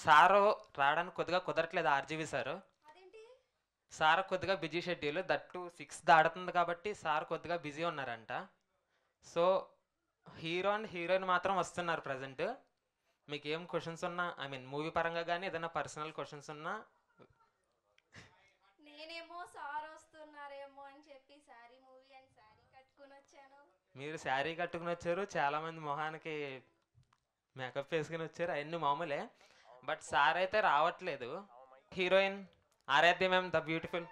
Sir రావడానికి కొద్దిగా కుదరట్లేదు ఆర్జీవి సారు. అదేంటి? సార్ కొద్దిగా బిజీ షెడ్యూల్, దట్టు 6 దాడుతుంది కాబట్టి సార్ కొద్దిగా బిజీ ఉన్నారంట. సో హీరో అండ్ హీరోయిన్ మాత్రం వస్తున్నారు ప్రజెంట్. మీకు ఏం క్వశ్చన్స్ ఉన్నా, ఐ మీన్ మూవీ పరంగా కానీ ఏదైనా పర్సనల్ క్వశ్చన్స్ ఉన్నా. నేనేమో సార్ వస్తున్నారేమో అని చెప్పి శారీ మూవీ అండ్ శారీ కట్టుకుని వచ్చాను. మీరు శారీ కట్టుకుని వచ్చారు, చాలామంది మొహానికి మేకప్ వేసుకుని వచ్చారు, అవన్నీ మామూలే. బట్ సార్ అయితే రావట్లేదు. Heroine Aradhya ma'am the beautiful,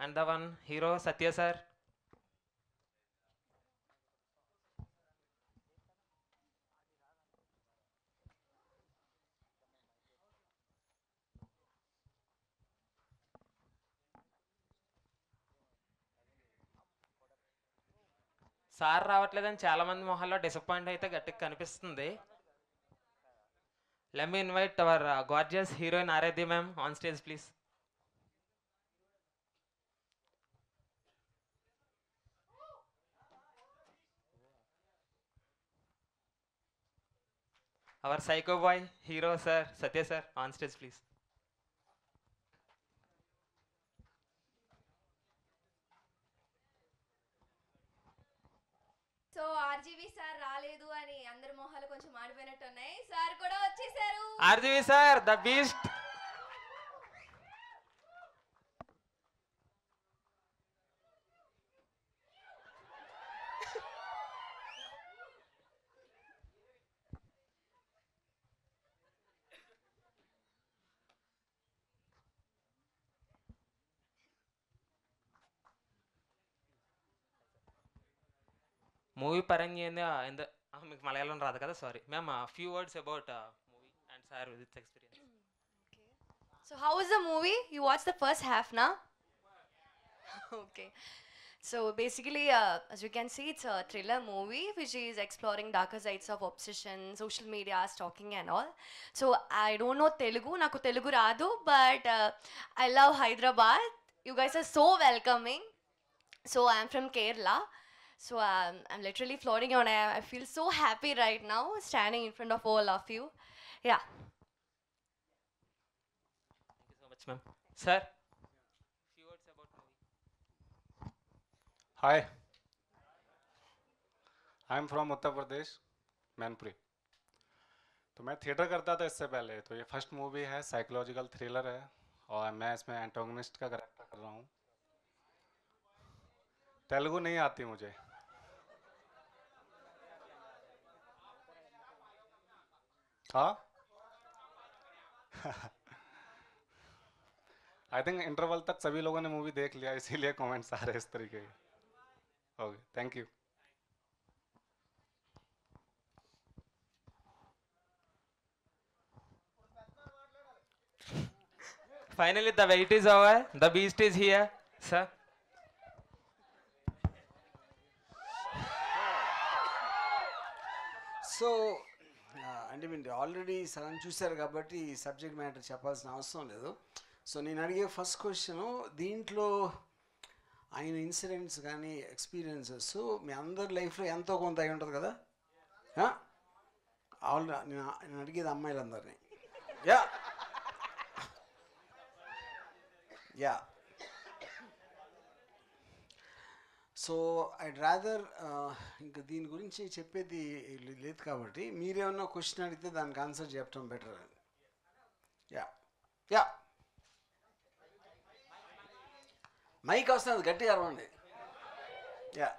and the one hero Satya sir. Sir రావట్లేదని చాలామంది మొహాల్లో డిసప్పాయింట్ అయితే గట్టిగా కనిపిస్తుంది. Let me invite our gorgeous heroine Aradhya ma'am on stage please. Our psycho boy hero sir Satya sir on stage please. So RGV sir రాలేదు అని అందరి మొహాలు కొంచెం మాడిపోయినట్టు ఉన్నాయి. సార్ కూడా వచ్చేసారు. RGV sir the beast. Movie పరంగా మీకు మలయాళం రాదు కదా, sorry ma'am. Few words about movie and sir with experience. Okay. So how was the movie? You watched the first half now? Okay. So basically, as you can see, it's a thriller movie which is exploring darker sides of obsession, social media, stalking and all. So I don't know Telugu, naku Telugu radu, but I love Hyderabad. You guys are so welcoming. So I'm from Kerala. So I'm literally floating on air. I feel so happy right now standing in front of all of you. Yeah. Thank you so much ma'am. Sir few words about movie. Hi, I am from Uttar Pradesh, Mainpuri. तो मैं theatre करता था इससे पहले, तो ये first movie है, psychological thriller है और मैं इसमें एंटागोनिस्ट का कैरेक्टर कर रहा हूँ। तेलुगु नहीं आती मुझे। हाँ आई थिंक इंटरवल तक सभी लोगों ने मूवी देख लिया, इसीलिए कमेंट्स आ रहे हैं इस तरीके के। Okay, thank you. Finally, the wait is over. The beast is here, sir. So అంటే మీరు ఆల్రెడీ సగం చూశారు కాబట్టి ఈ సబ్జెక్ట్ మ్యాటర్ చెప్పాల్సిన అవసరం లేదు. సో నేను అడిగే ఫస్ట్ క్వశ్చను, దీంట్లో ఆయన ఇన్సిడెంట్స్ కానీ ఎక్స్పీరియన్సెస్ మీ అందరి లైఫ్లో ఎంతో కొంత అయి ఉంటుంది కదా. నేను అడిగేది అమ్మాయిలందరినీ. Yeah yeah so I'd rather ఇంకా దీని గురించి చెప్పేది లేదు కాబట్టి మీరేమన్నా క్వశ్చన్ అడిగితే దానికి ఆన్సర్ చెప్పడం బెటర్ అని. యా యా మైక్ వస్తుంది, గట్టిగా అరవండి. యా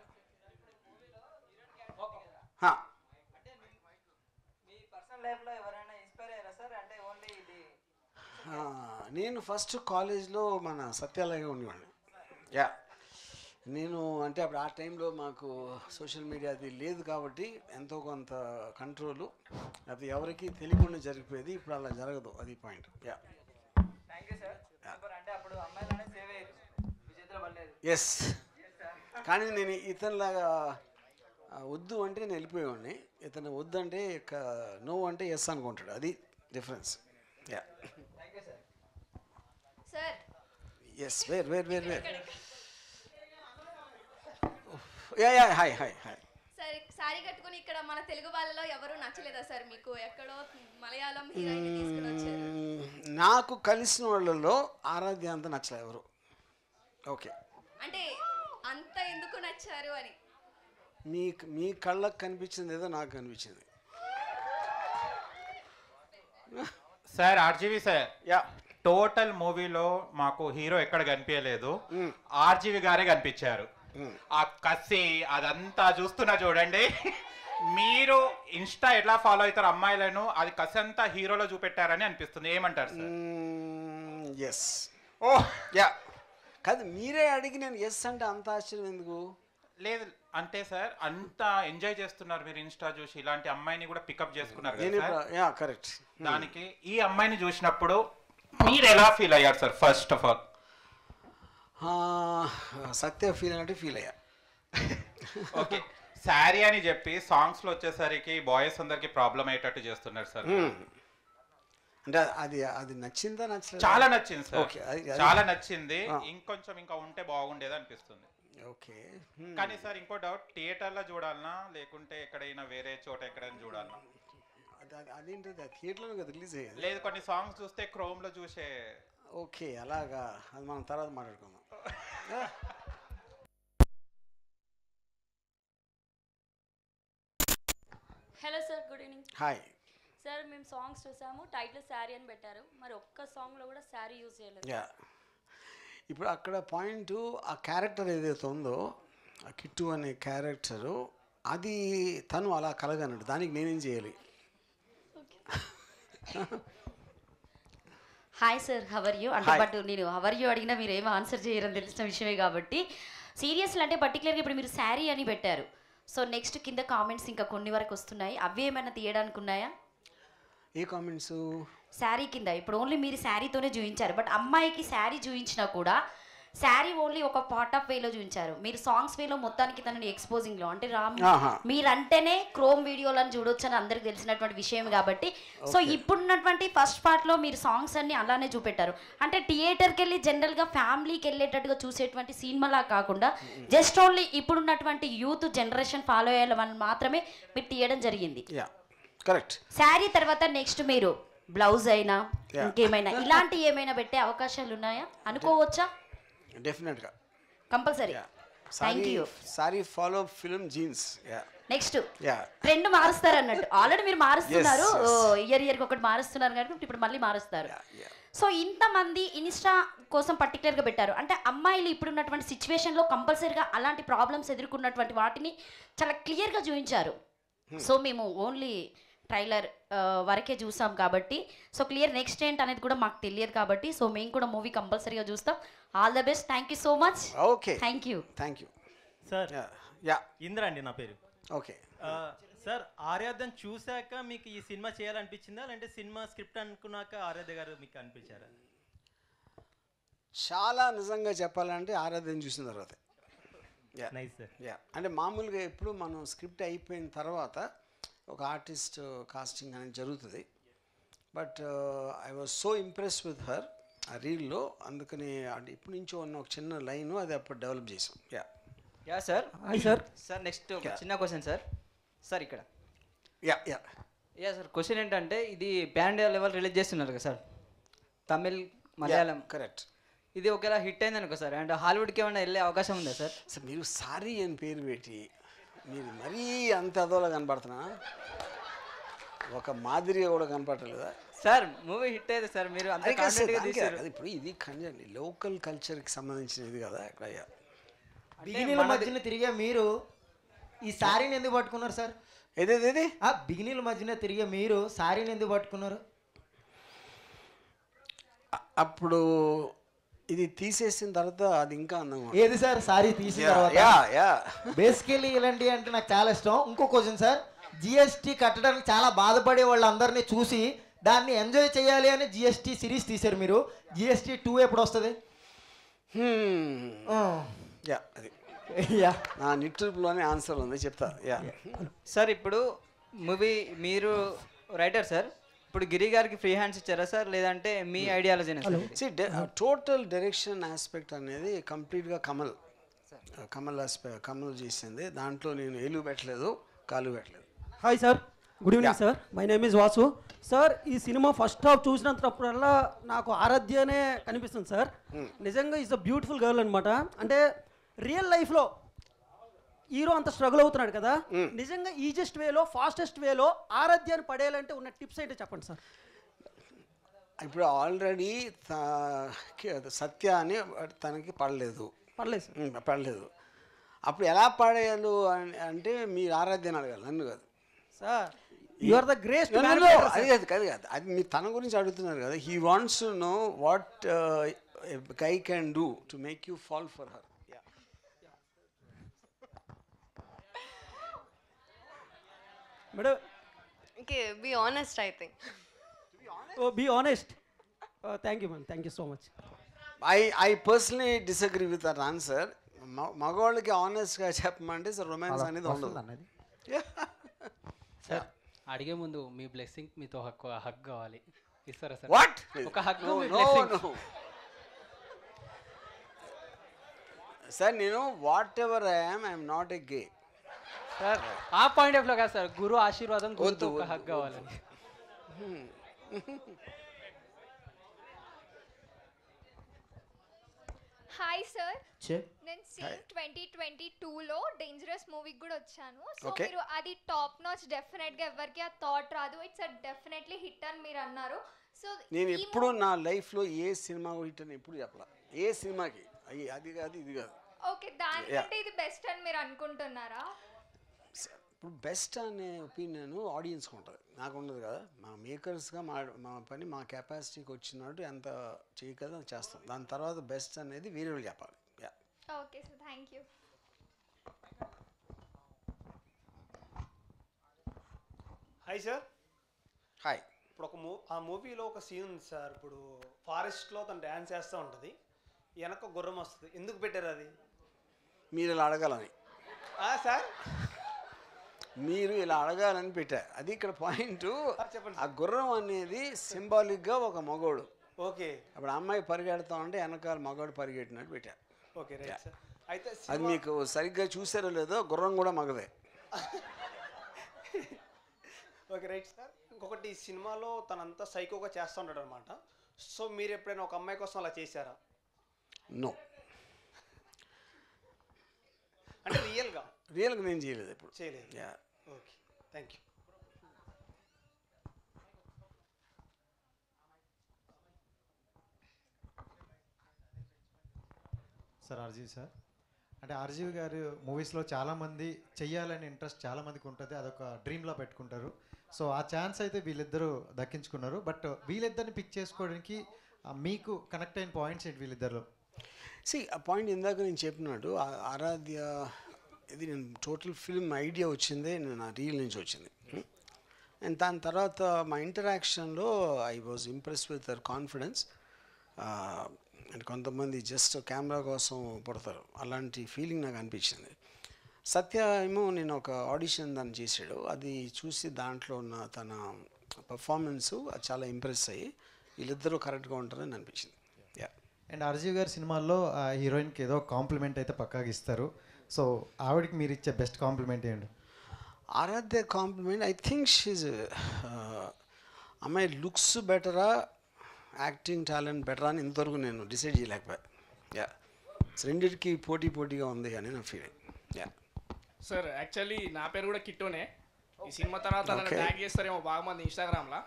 నేను ఫస్ట్ కాలేజ్లో మన సత్యాలయంగా ఉండేవాడిని. యా నేను అంటే అప్పుడు ఆ టైంలో మాకు సోషల్ మీడియా అది లేదు కాబట్టి ఎంతో కొంత కంట్రోలు అది ఎవరికి తెలియకుండా జరిగిపోయేది. ఇప్పుడు అలా జరగదు, అది పాయింట్. యా ఎస్, కానీ నేను ఇతనిలాగా వద్దు అంటే నేను వెళ్ళిపోయేవాడిని, ఇతను వద్దు అంటే నో అంటే ఎస్ అనుకుంటాడు, అది difference. Ya sir yes where ya ya hi hi hi. సరే సారీ కట్టుకుని ఇక్కడ మన తెలుగు వాళ్ళలో ఎవరు నచ్చలేదా సార్ మీకు? ఎక్కడో మలయాళం హీరోయిన్ తీసుకుని వచ్చారు. నాకు కలిసిన వాళ్ళలో ఆరాధ్య అంత నచ్చలేదు ఎవరు. ఓకే, అంటే అంత ఎందుకు నచ్చారు అని? మీ కళ్ళకు కనిపించింది ఏదో నాకు కనిపించింది. Sir RGV sir, yeah, total మూవీలో మాకు హీరో ఎక్కడ కనిపించలేదు, ఆర్జీవి గారే కనిపించారు. ఆ కసి అదంతా చూస్తున్నా చూడండి. మీరు ఇన్స్టా ఎట్లా ఫాలో అవుతారు అమ్మాయిలను, అది కసి అంతా హీరోలో చూపెట్టారని అనిపిస్తుంది. ఏమంటారు సార్? ఎస్. ఓ యా, కాదు మీరే అడిగి నేను ఎస్ అంటే అంత ఆశ్చర్యం ఎందుకు? లేదు అంటే సార్ అంత ఎంజాయ్ చేస్తున్నారు మీరు ఇన్స్టా చూసి, ఇలాంటి అమ్మాయిని కూడా పికప్ చేసుకున్నారు కదా నేను సార్. Yeah correct. దానికి ఈ అమ్మాయిని చూసినప్పుడు మీరు ఎలా ఫీల్ అయ్యారు sir? First of all Satya feel అంటే ఫీల్ అయ్యా. ఓకే, శారీ అని చెప్పి సాంగ్స్ లో వచ్చేసరికి బాయ్స్ అందరికి ప్రాబ్లం అయ్యేటట్టు చేస్తున్నారు సార్. అంటే అది నచ్చిందా నచ్చలేదు? చాలా నచ్చింది సార్. ఓకే, చాలా నచ్చింది. ఇంకొంచెం ఇంకా ఉంటే బాగుండేది అనిపిస్తుంది. ఓకే, కానీ సార్ ఇంకో డౌట్, థియేటర్ లో చూడాలనా లేకుంటే ఎక్కడైనా వేరే చోట ఎక్కడైనా చూడాలనా? అదేంటది థియేటర్లో కదా రిలీజ్ అయ్యేది. లేదు, కొన్ని సాంగ్స్ చూస్తే క్రోమ్ లో చూసే. ఓకే, అలాగా, అది మనం తర్వాత మాట్లాడుకుందాం. Hello sir, good evening hi sir. మేము సాంగ్స్ చూసాము, టైటిల్ శారీ అని పెట్టారు, మరి ఒక్క సాంగ్లో కూడా శారీ యూజ్ చేయలేదు. యా, ఇప్పుడు అక్కడ పాయింట్ ఆ క్యారెక్టర్ ఏదైతే ఉందో, ఆ కిట్టు అనే క్యారెక్టరు, అది తను అలా కలగనట్టు, దానికి నేనేం చేయాలి? హాయ్ సార్, హవర్ యూ అంటే, బట్ నేను హవర్ యూ అడిగినా మీరు ఏమో ఆన్సర్ చేయరని తెలిసిన విషయమే కాబట్టి సీరియస్లీ అంటే పర్టికులర్గా ఇప్పుడు మీరు శారీ అని పెట్టారు. సో నెక్స్ట్ కింద కామెంట్స్ ఇంకా కొన్ని వరకు వస్తున్నాయి, అవి ఏమైనా తీయడానికి ఉన్నాయా? ఏ కామెంట్స్? శారీ కింద ఇప్పుడు ఓన్లీ మీరు శారీతోనే చూపించారు, బట్ అమ్మాయికి శారీ చూపించినా కూడా శారీ ఓన్లీ ఒక పార్ట్ ఆఫ్ వేలో చూపించారు. మీరు సాంగ్స్ వేలో మొత్తానికి తనని ఎక్స్పోజింగ్లో అంటే మీరంటేనే క్రోమ్ వీడియోలను చూడొచ్చు అని అందరికి తెలిసినటువంటి విషయం కాబట్టి, సో ఇప్పుడున్నటువంటి ఫస్ట్ పార్ట్లో మీరు సాంగ్స్ అన్ని అలానే చూపెట్టారు. అంటే థియేటర్కి వెళ్ళి జనరల్గా ఫ్యామిలీకి వెళ్ళేటట్టుగా చూసేటువంటి సినిమాలా కాకుండా జస్ట్ ఓన్లీ ఇప్పుడున్నటువంటి యూత్ జనరేషన్ ఫాలో అయ్యే వాళ్ళని మాత్రమే మీరు తీయడం జరిగింది. కరెక్ట్. శారీ తర్వాత నెక్స్ట్ మీరు బ్లౌజ్ అయినా ఇంకేమైనా ఇలాంటి ఏమైనా పెట్టే అవకాశాలు ఉన్నాయా అనుకోవచ్చా? డెఫినెట్గా, compulsory. Thank you. Sorry follow film jeans. Next trend మారుస్తారు అన్నట్టు, ఆల్రెడీ మీరు మారుస్తున్నారు, ఇయర్కి ఒకటి మారుస్తున్నారు కాబట్టి ఇప్పుడు మళ్ళీ మారుస్తారు. సో ఇంతమంది ఇన్స్టా కోసం పర్టికులర్గా పెట్టారు అంటే అమ్మాయిలు ఇప్పుడున్నటువంటి సిచ్యువేషన్లో కంపల్సరీగా అలాంటి ప్రాబ్లమ్స్ ఎదుర్కొన్నటువంటి వాటిని చాలా క్లియర్గా చూపించారు. సో మేము ఓన్లీ ట్రైలర్ వరకే చూసాం కాబట్టి, సో క్లియర్ నెక్స్ట్ ఏంటి అనేది కూడా మాకు తెలియదు కాబట్టి, సో మేము కూడా మూవీ కంపల్సరీగా చూస్తాం. All the best. Thank you so much. Okay, thank you. Thank you sir. Yeah, Indra అండి నా పేరు. ఓకే సార్, ఆరాధ్యను చూశాక మీకు ఈ సినిమా చేయాలనిపించిందా, లేదంటే సినిమా స్క్రిప్ట్ అనుకున్నాక ఆరాధ్య గారు మీకు అనిపించారా? చాలా నిజంగా చెప్పాలంటే ఆరాధ్యం చూసిన తర్వాత. Nice sir. యా, అంటే మామూలుగా ఎప్పుడు మనం స్క్రిప్ట్ అయిపోయిన తర్వాత ఒక ఆర్టిస్ట్ కాస్టింగ్ అనేది జరుగుతుంది, but I was so impress with her ఆ రీల్లో, అందుకని అంటే ఇప్పటి నుంచో ఉన్న ఒక చిన్న లైన్ అది అప్పుడు డెవలప్ చేసాం. Yeah sir. Hi sir. Sir next ఒక చిన్న క్వశ్చన్ సార్. సార్ ఇక్కడ యా సార్, క్వశ్చన్ ఏంటంటే ఇది పాన్ ఇండియా లెవెల్ రిలీజ్ చేస్తున్నారు కదా సార్, తమిళ్ మలయాళం. కరెక్ట్. ఇది ఒకవేళ హిట్ అయింది అనుకో సార్, అండ్ హాలీవుడ్కి ఏమైనా వెళ్ళే అవకాశం ఉందా సార్? సార్ మీరు సారీ అని పేరు పెట్టి మీరు మరీ అంత అదోలా కనపడుతున్నా, ఒక మాదిరిగా కూడా కనపడలేదా సార్? మూవీ హిట్ అయితే సార్ మీరు అంత కాన్ఫిడెంట్గా తీశారు. ఇప్పుడు ఇది కండి లోకల్ కల్చర్కి సంబంధించినది కదా. ఇక్కడ బిగినీల మధ్యన తిరిగే మీరు ఈ సారీని ఎందుకు పట్టుకున్నారు సార్? ఏదేది బిగినీల మధ్యన తిరిగే మీరు సారీని ఎందుకు పట్టుకున్నారు? అప్పుడు ఇది తీసేసిన తర్వాత అది ఇంకా అందంగా. ఏది సార్ సారీ తీసిన తర్వాత? బేసికలీ ఇలాంటి అంటే నాకు చాలా ఇష్టం. ఇంకో క్వశ్చన్ సార్, జిఎస్టీ కట్టడానికి చాలా బాధపడే వాళ్ళందరినీ చూసి దాన్ని ఎంజాయ్ చేయాలి అని జిఎస్టీ సిరీస్ తీశారు మీరు. జిఎస్టీ 2 ఎప్పుడు వస్తుంది? అది నా నిట్టూపులోనే ఆన్సర్ ఉంది, చెప్తా. సార్ ఇప్పుడు మూవీ మీరు రైటర్ సార్, ఇప్పుడు గిరి గారికి ఫ్రీ హ్యాండ్స్ ఇచ్చారా సార్, లేదంటే మీ ఐడియాలజీనా సార్? టోటల్ డైరెక్షన్ ఆస్పెక్ట్ అనేది కంప్లీట్గా కమల్ కమల్ చేసింది. దాంట్లో నేను ఏలు పెట్టలేదు, కాలు పెట్టలేదు. Hi sir, good evening sir. My name is Vasu. Sir ఈ సినిమా ఫస్ట్ హాఫ్ చూసినప్పుడల్లా నాకు ఆరాధ్యనే కనిపిస్తుంది సార్. నిజంగా ఈజ్ అ బ్యూటిఫుల్ గర్ల్ అనమాట. అంటే రియల్ లైఫ్లో హీరో అంత స్ట్రగుల్ అవుతున్నాడు కదా, నిజంగా ఈజెస్ట్ వేలో ఫాస్టెస్ట్ వేలో ఆరాధ్యాన్ని పడేయాలంటే ఉన్న టిప్స్ ఏంటో చెప్పండి సార్. ఇప్పుడు ఆల్రెడీ సత్య అని తనకి పడలేదు పడలేదు. అప్పుడు ఎలా పడేయాలి అంటే మీరు ఆరాధ్యాన్ని అడగాలి, నన్ను కాదు సార్. You are the great. అది కాదు అది మీరు తన గురించి అడుగుతున్నారు కదా. He wants to know what guy can do to make you fall for her. Madam, okay, be honest, I think. Be honest. Thank you, man. Thank you so much. I personally disagree with that answer. మగవాళ్ళకి ఆనెస్ట్గా చెప్పమంటే romance అనేది ఉండదు. Sir అడిగే ముందు మీ blessing మీతో హక్ కావాలి, ఇస్తారా sir? What? ఒక హక్. సార్ నేను what ever I'm not a gay sir. ఆ పాయింట్ ఆఫ్ లో కాదు సార్, గురు ఆశీర్వాదం, గురుతో ఒక హక్ కావాలని. హాయ్ సార్, నేను సీన్ 2022లో డేంజరస్ మూవీకి కూడా వచ్చాను. సో మీరు అది టాప్ నాచ్, డెఫినెట్ గా ఎవరికి ఆ థాట్ రాదు, ఇట్స్ డెఫినెట్లీ హిట్ అని మీరు అన్నారు. సో నేను ఎప్పుడు నా లైఫ్లో ఏ సినిమా హిట్ అని ఎప్పుడు చెప్పాల, ఏ సినిమాకి అది కాదు ఇది కాదు. ఓకే, దానికంటే ఇది బెస్ట్ అని మీరు అనుకుంటున్నారా? ఇప్పుడు బెస్ట్ అనే ఒపీనియన్ ఆడియన్స్కి ఉంటుంది, నాకు ఉండదు కదా. మా మేకర్స్గా మా పని మా కెపాసిటీకి వచ్చినట్టు ఎంత చేయగలదో చేస్తాం. దాని తర్వాత బెస్ట్ అనేది వేరే వాళ్ళు చెప్పాలి. Okay sir, thank you. Hi sir. Hi. ఇప్పుడు ఆ మూవీలో ఒక సీన్ ఉంది సార్. ఇప్పుడు ఫారెస్ట్లో తను డ్యాన్స్ చేస్తూ ఉంటుంది, వెనక గుర్రం వస్తుంది. ఎందుకు పెట్టారు అది? మీరు ఇలా అడగాలని సార్, మీరు ఇలా అడగాలని పెట్టా. అది ఇక్కడ పాయింట్. ఆ గుర్రం అనేది సింబాలిక్గా ఒక మగోడు. ఓకే. అప్పుడు అమ్మాయి పరిగెడతా ఉంటే వెనకాల మగోడు పరిగెట్టినట్టు పెట్టా. Okay, right sir. అయితే అది మీకు సరిగ్గా చూసారో లేదో, గుర్రం కూడా మగదే. Okay, right sir. ఇంకొకటి, సినిమాలో తనంతా సైకోగా చేస్తూ ఉంటాడు అనమాట. సో మీరు ఎప్పుడైనా ఒక అమ్మాయి కోసం అలా చేశారా? నో. అంటే రియల్గా నేను చేయలేదు, ఎప్పుడు చేయలేదు. Okay, thank you. Sir RGV sir, అంటే ఆర్జీవి గారు మూవీస్లో చాలామంది చెయ్యాలని ఇంట్రెస్ట్ చాలామందికి ఉంటుంది, అదొక డ్రీమ్లో పెట్టుకుంటారు. సో ఆ ఛాన్స్ అయితే వీళ్ళిద్దరూ దక్కించుకున్నారు. బట్ వీళ్ళిద్దరిని పిక్ చేసుకోవడానికి మీకు కనెక్ట్ అయిన పాయింట్స్ ఏంటి వీళ్ళిద్దరిలో? ఆ పాయింట్ ఇందాక నేను చెప్పినట్టు ఆరాధ్య ఇది నేను టోటల్ ఫిల్మ్ ఐడియా వచ్చిందే నా రీల్ నుంచి వచ్చింది. అండ్ దాని తర్వాత మా ఇంటరాక్షన్లో I was impress with their confidence. And కొంతమంది జస్ట్ కెమెరా కోసం పడతారు, అలాంటి ఫీలింగ్ నాకు అనిపించింది. సత్య ఏమో నేను ఒక ఆడిషన్ దాన్ని చేశాడు, అది చూసి దాంట్లో ఉన్న తన పర్ఫార్మెన్సు అది చాలా ఇంప్రెస్ అయ్యి వీళ్ళిద్దరూ కరెక్ట్గా ఉంటారని అనిపించింది. అండ్ ఆర్జీవి గారి సినిమాల్లో హీరోయిన్కి ఏదో కాంప్లిమెంట్ అయితే పక్కాగా ఇస్తారు. సో ఆవిడకి మీరు ఇచ్చే బెస్ట్ కాంప్లిమెంట్ ఏంటి? ఆరాధ్య కాంప్లిమెంట్ ఐ థింక్ షీజ్ అమ్మాయి లుక్స్ బెటరా, యాక్టింగ్ టాలెంట్ బెటరా అని ఇంతవరకు నేను డిసైడ్ చేయలేకపోయా. రెండింటికి పోటీగా ఉంది అని నా ఫీలింగ్. సార్ యాక్చువల్లీ నా పేరు కూడా కిట్టోనే. ఈ సినిమా తర్వాత నన్ను ట్యాగ్ చేస్తారేమో బాగా మంది ఇన్స్టాగ్రామ్లో.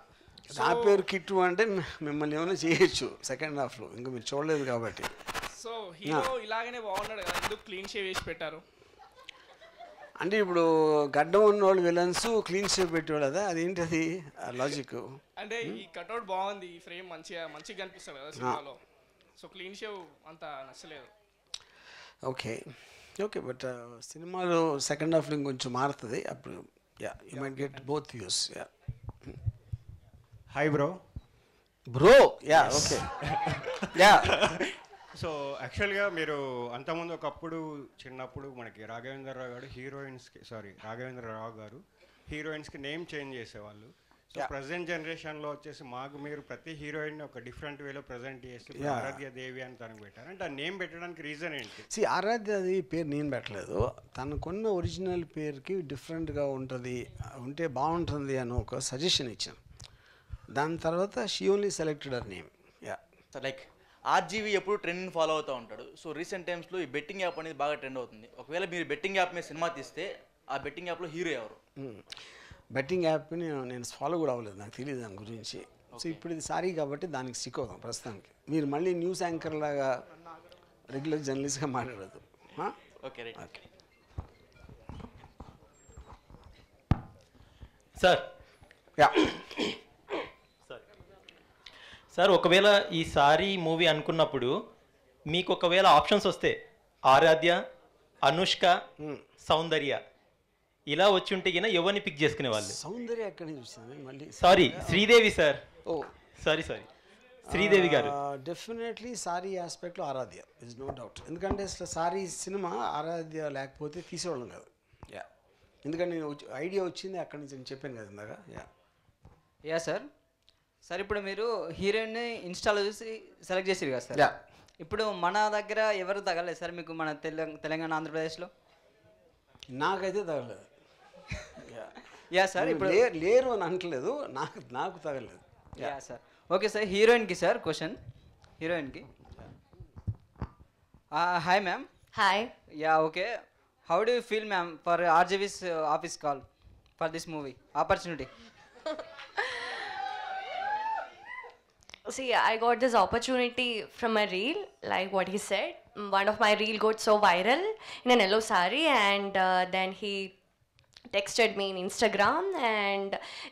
నా పేరు కిట్టు అంటే మిమ్మల్ని ఏమైనా చేయొచ్చు సెకండ్ హాఫ్లో, ఇంకా మీరు చూడలేదు కాబట్టి. సో హీరో ఇలాగనే బాగున్నాడు కదా, ఎందుకు క్లీన్ షేవ్ వేసి పెట్టారు? అంటే ఇప్పుడు గడ్డం ఉన్నవాళ్ళు విలన్స్ క్లీన్ షేవ్ పెట్టేవాళ్ళు కదా, అదేంటి అది లాజిక్? అంటే ఈ కట్అవుట్ బాగుంది, ఈ ఫ్రేమ్ మంచిగా కనిపిస్తుంది కదా సినిమాలో. సో క్లీన్ షేవ్ అంత నచ్చలేదు. ఓకే బట్ సినిమాలో సెకండ్ హాఫ్లో ఇంకొంచెం మారుతుంది, అప్పుడు you might get both views. Hi bro. Okay. So యాక్చువల్గా మీరు అంతకుముందు ఒకప్పుడు చిన్నప్పుడు మనకి రాఘవేంద్రరావు గారు హీరోయిన్స్కి రాఘవేంద్రరావు గారు హీరోయిన్స్కి నేమ్ చేంజ్ చేసేవాళ్ళు. సో ప్రజెంట్ జనరేషన్లో వచ్చేసి మాకు మీరు ప్రతి హీరోయిన్ ఒక డిఫరెంట్ వేలో ప్రజెంట్ చేసి ఆరాధ్య దేవి అని తనకు పెట్టారు. అంటే ఆ నేమ్ పెట్టడానికి రీజన్ ఏంటి? ఆరాధ్య దేవి పేరు నేను పెట్టలేదు, తనకున్న ఒరిజినల్ పేరుకి డిఫరెంట్గా ఉంటుంది, ఉంటే బాగుంటుంది అని ఒక సజెషన్ ఇచ్చాను. దాని తర్వాత she only selected our name. Like RGV ఎప్పుడు ట్రెండ్ని ఫాలో అవుతూ ఉంటాడు. సో రీసెంట్ టైమ్స్లో ఈ బెట్టింగ్ యాప్ అనేది బాగా ట్రెండ్ అవుతుంది. ఒకవేళ మీరు బెట్టింగ్ యాప్ మీద సినిమా తీస్తే ఆ బెట్టింగ్ యాప్లో హీరో ఎవరు? బెట్టింగ్ యాప్ని నేను ఫాలో కూడా అవ్వలేదు, నాకు తెలియదు దాని గురించి. సో ఇప్పుడు ఇది సారీ కాబట్టి దానికి స్టిక్ అవుతాం ప్రస్తుతానికి. మీరు మళ్ళీ న్యూస్ యాంకర్ లాగా రెగ్యులర్ జర్నలిస్ట్గా మాట్లాడదు. Okay right. Okay sir. Sir ఒకవేళ ఈ సారీ మూవీ అనుకున్నప్పుడు మీకు ఒకవేళ ఆప్షన్స్ వస్తే ఆరాధ్య, అనుష్క, సౌందర్య ఇలా వచ్చి ఉంటే గిన ఎవరిని పిక్ చేసుకునే వాళ్ళు? సౌందర్య ఎక్కడి నుంచి వచ్చింది మళ్ళీ? Sorry, Sridevi sir. Oh sorry Sridevi గారు. డెఫినెట్లీ సారీ ఆస్పెక్ట్లో ఆరాధ్య ఇస్ నో డౌట్. ఎందుకంటే అసలు సారీ సినిమా ఆరాధ్య లేకపోతే తీసేవాళ్ళం కాదు. ఎందుకంటే నేను ఐడియా వచ్చింది అక్కడి నుంచి, నేను చెప్పాను కదా ఇందాక. Yeah sir. సార్ ఇప్పుడు మీరు హీరోయిన్ని ఇన్స్టాలో చూసి సెలెక్ట్ చేసారు కదా సార్. ఇప్పుడు మన దగ్గర ఎవరు తగలేదు సార్ మీకు మన తెలంగాణ ఆంధ్రప్రదేశ్లో? నాకైతే తగలేదు. Yeah sir. ఇప్పుడు లేరు అని అంటలేదు, నాకు తగలేదు. Yeah sir. Okay sir. హీరోయిన్కి సార్ క్వశ్చన్. హీరోయిన్కి hi ma'am. Hi. Yeah okay. How do you feel ma'am for RGV's office call for this movie opportunity? See, I got this opportunity from a reel, like what he said. One of my reel got so viral in an yellow saree, and then he texted me in Instagram, and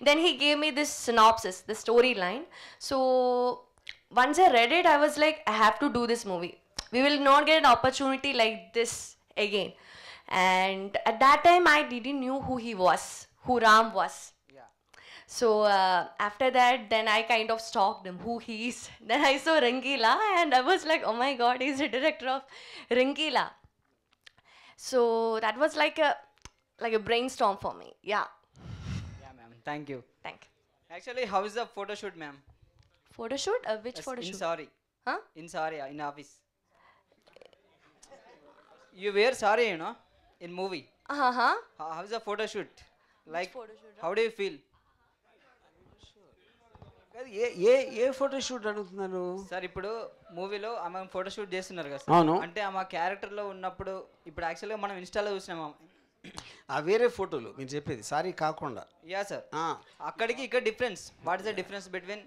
then he gave me this synopsis, the storyline. So once I read it, I was like, I have to do this movie. We will not get an opportunity like this again. And at that time, I didn't know who he was, who Ram was. So after that, then I kind of stalked him, who he is. Then I saw Rangila, and I was like, oh my God, he's the director of Rangila. So that was like a brainstorm for me. Yeah. Yeah, ma'am. Thank you. Thank you. Actually, how is the photo shoot, ma'am? Photo shoot? Which photo shoot? In sari. Huh? In sari, in office. You wear sari, you know, in movie. How is the photo shoot? Like, photo shoot, how do you feel? A photo shoot అడుగుతున్నారు sir? ఇప్పుడు మూవీలో ఆమె photo shoot చేస్తున్నారు కదా అవును. అంటే ఆమె క్యారెక్టర్లో ఉన్నప్పుడు ఇప్పుడు యాక్చువల్గా మనం ఇన్స్టాలో చూసినాము వేరే ఫోటోలు మీరు చెప్పేది సారీ కాకుండా. Ya sir. అక్కడికి ఇక్కడ difference. What is the difference between?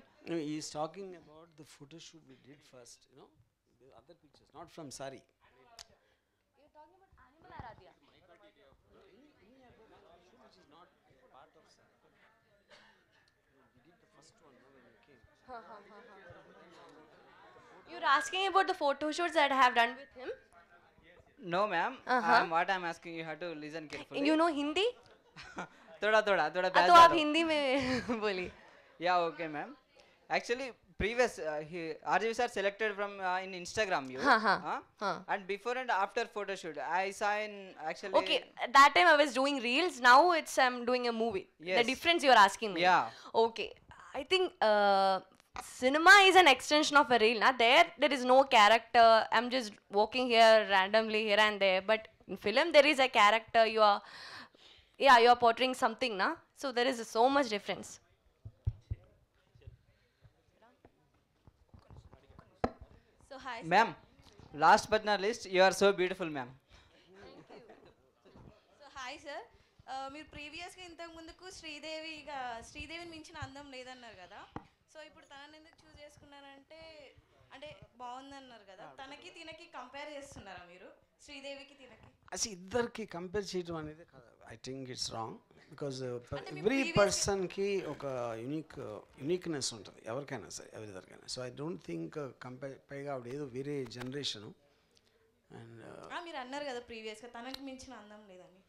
Is talking about the photo shoot we did first, you know, the other pictures not from sari. You're talking about Animal Aradhya. You're asking about the photo shoots that I have done with him? No, ma'am. What I'm asking, you have to listen carefully. You know Hindi? थोड़ा तो आप हिंदी में बोलिए. Yeah, okay, ma'am. Actually, previous RGV sir selected from in Instagram you. And before and after photo shoot, I saw in actually. Okay, at that time I was doing reels. Now I'm doing a movie. Yes. The difference you're asking me. Yeah. Okay, I think cinema is an extension of a reel. There is no character. I'm just walking here randomly here and there. But in film there is a character. You are portraying something, na? So there is so much difference. So hi, sir. Ma'am, last but not least, you are so beautiful, ma'am. So hi, sir. మీరు ప్రీవియస్గా ఇంతకు ముందుకు శ్రీదేవిని మించిన అందం లేదన్నారు కదా, so ఇప్పుడు తనని ఎందుకు చూస్ చేసుకున్నారంటే అంటే బాగుందన్నారు కదా, తనకి తినకి కంపేర్ చేస్తున్నారా మీరు? శ్రీదేవికి తినకి అసలు ఇద్దరికి కంపేర్ చేయడం అనేది I think it's wrong. Because every పర్సన్కి ఒక యునిక్నెస్ ఉంటుంది, ఎవరికైనా సరే, ఎవరిదరికైనా. సో ఐ డోంట్ థింక్ పైగా ఆవిడ ఏదో వేరే జనరేషను. అండ్ మీరు అన్నారు కదా ప్రీవియస్గా తనకి మించిన అందం లేదని.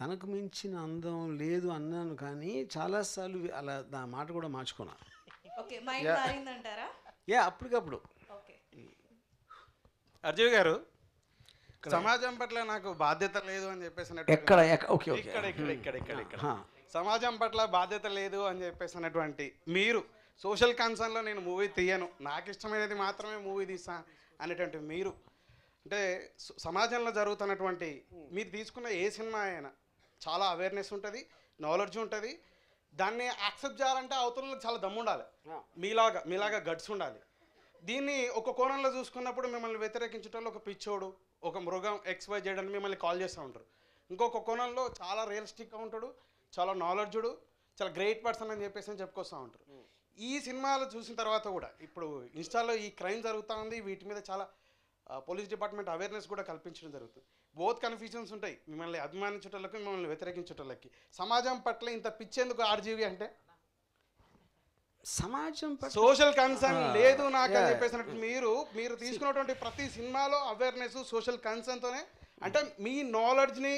తనకు మించిన అందం లేదు అన్నాను, కానీ చాలాసార్లు అలా నా మాట కూడా మార్చుకున్నా. Okay, mind మారిందంటారా? అప్పటికప్పుడు. ఓకే. అర్జువ్ గారు, సమాజం పట్ల నాకు బాధ్యత లేదు అని చెప్పేసి ఎక్కడ సమాజం పట్ల బాధ్యత లేదు అని చెప్పేసి అన్నటువంటి మీరు, సోషల్ కన్సర్న్లో నేను మూవీ తీయను, నాకు ఇష్టమైనది మాత్రమే మూవీ తీసా అనేటువంటి మీరు, అంటే సమాజంలో జరుగుతున్నటువంటి మీరు తీసుకున్న ఏ సినిమా అయినా చాలా అవేర్నెస్ ఉంటుంది, నాలెడ్జ్ ఉంటుంది. దాన్ని యాక్సెప్ట్ చేయాలంటే అవతలకు చాలా దమ్ము ఉండాలి, మీలాగా గట్స్ ఉండాలి. దీన్ని ఒక కోణంలో చూసుకున్నప్పుడు మిమ్మల్ని వ్యతిరేకించడంలో ఒక పిచ్చోడు, ఒక మృగం, XY చేయడానికి మిమ్మల్ని కాల్ చేస్తూ ఉంటారు. ఇంకొక కోణంలో చాలా రియలిస్టిక్గా ఉంటాడు, చాలా నాలెడ్జుడు, చాలా గ్రేట్ పర్సన్ అని చెప్పేసి చెప్పుకొస్తూ ఉంటారు. ఈ సినిమాలు చూసిన తర్వాత కూడా ఇప్పుడు ఇన్స్టాలో ఈ క్రైమ్ జరుగుతూ ఉంది, వీటి మీద చాలా పోలీస్ డిపార్ట్మెంట్ అవేర్నెస్ కూడా కల్పించడం జరుగుతుంది. బోత్ కన్ఫ్యూజన్స్ ఉంటాయి, మిమ్మల్ని అభిమానించటోళ్ళకి, మిమ్మల్ని వ్యతిరేకించటోళ్ళకి. సమాజం పట్ల ఇంత పిచ్చేందుకు ఆర్జీవి అంటే సమాజం సోషల్ కన్సర్న్ లేదు నాకు అని చెప్పేసినట్టు మీరు తీసుకున్నటువంటి ప్రతి సినిమాలో అవేర్నెస్ సోషల్ కన్సర్న్తోనే, అంటే మీ నాలెడ్జ్ని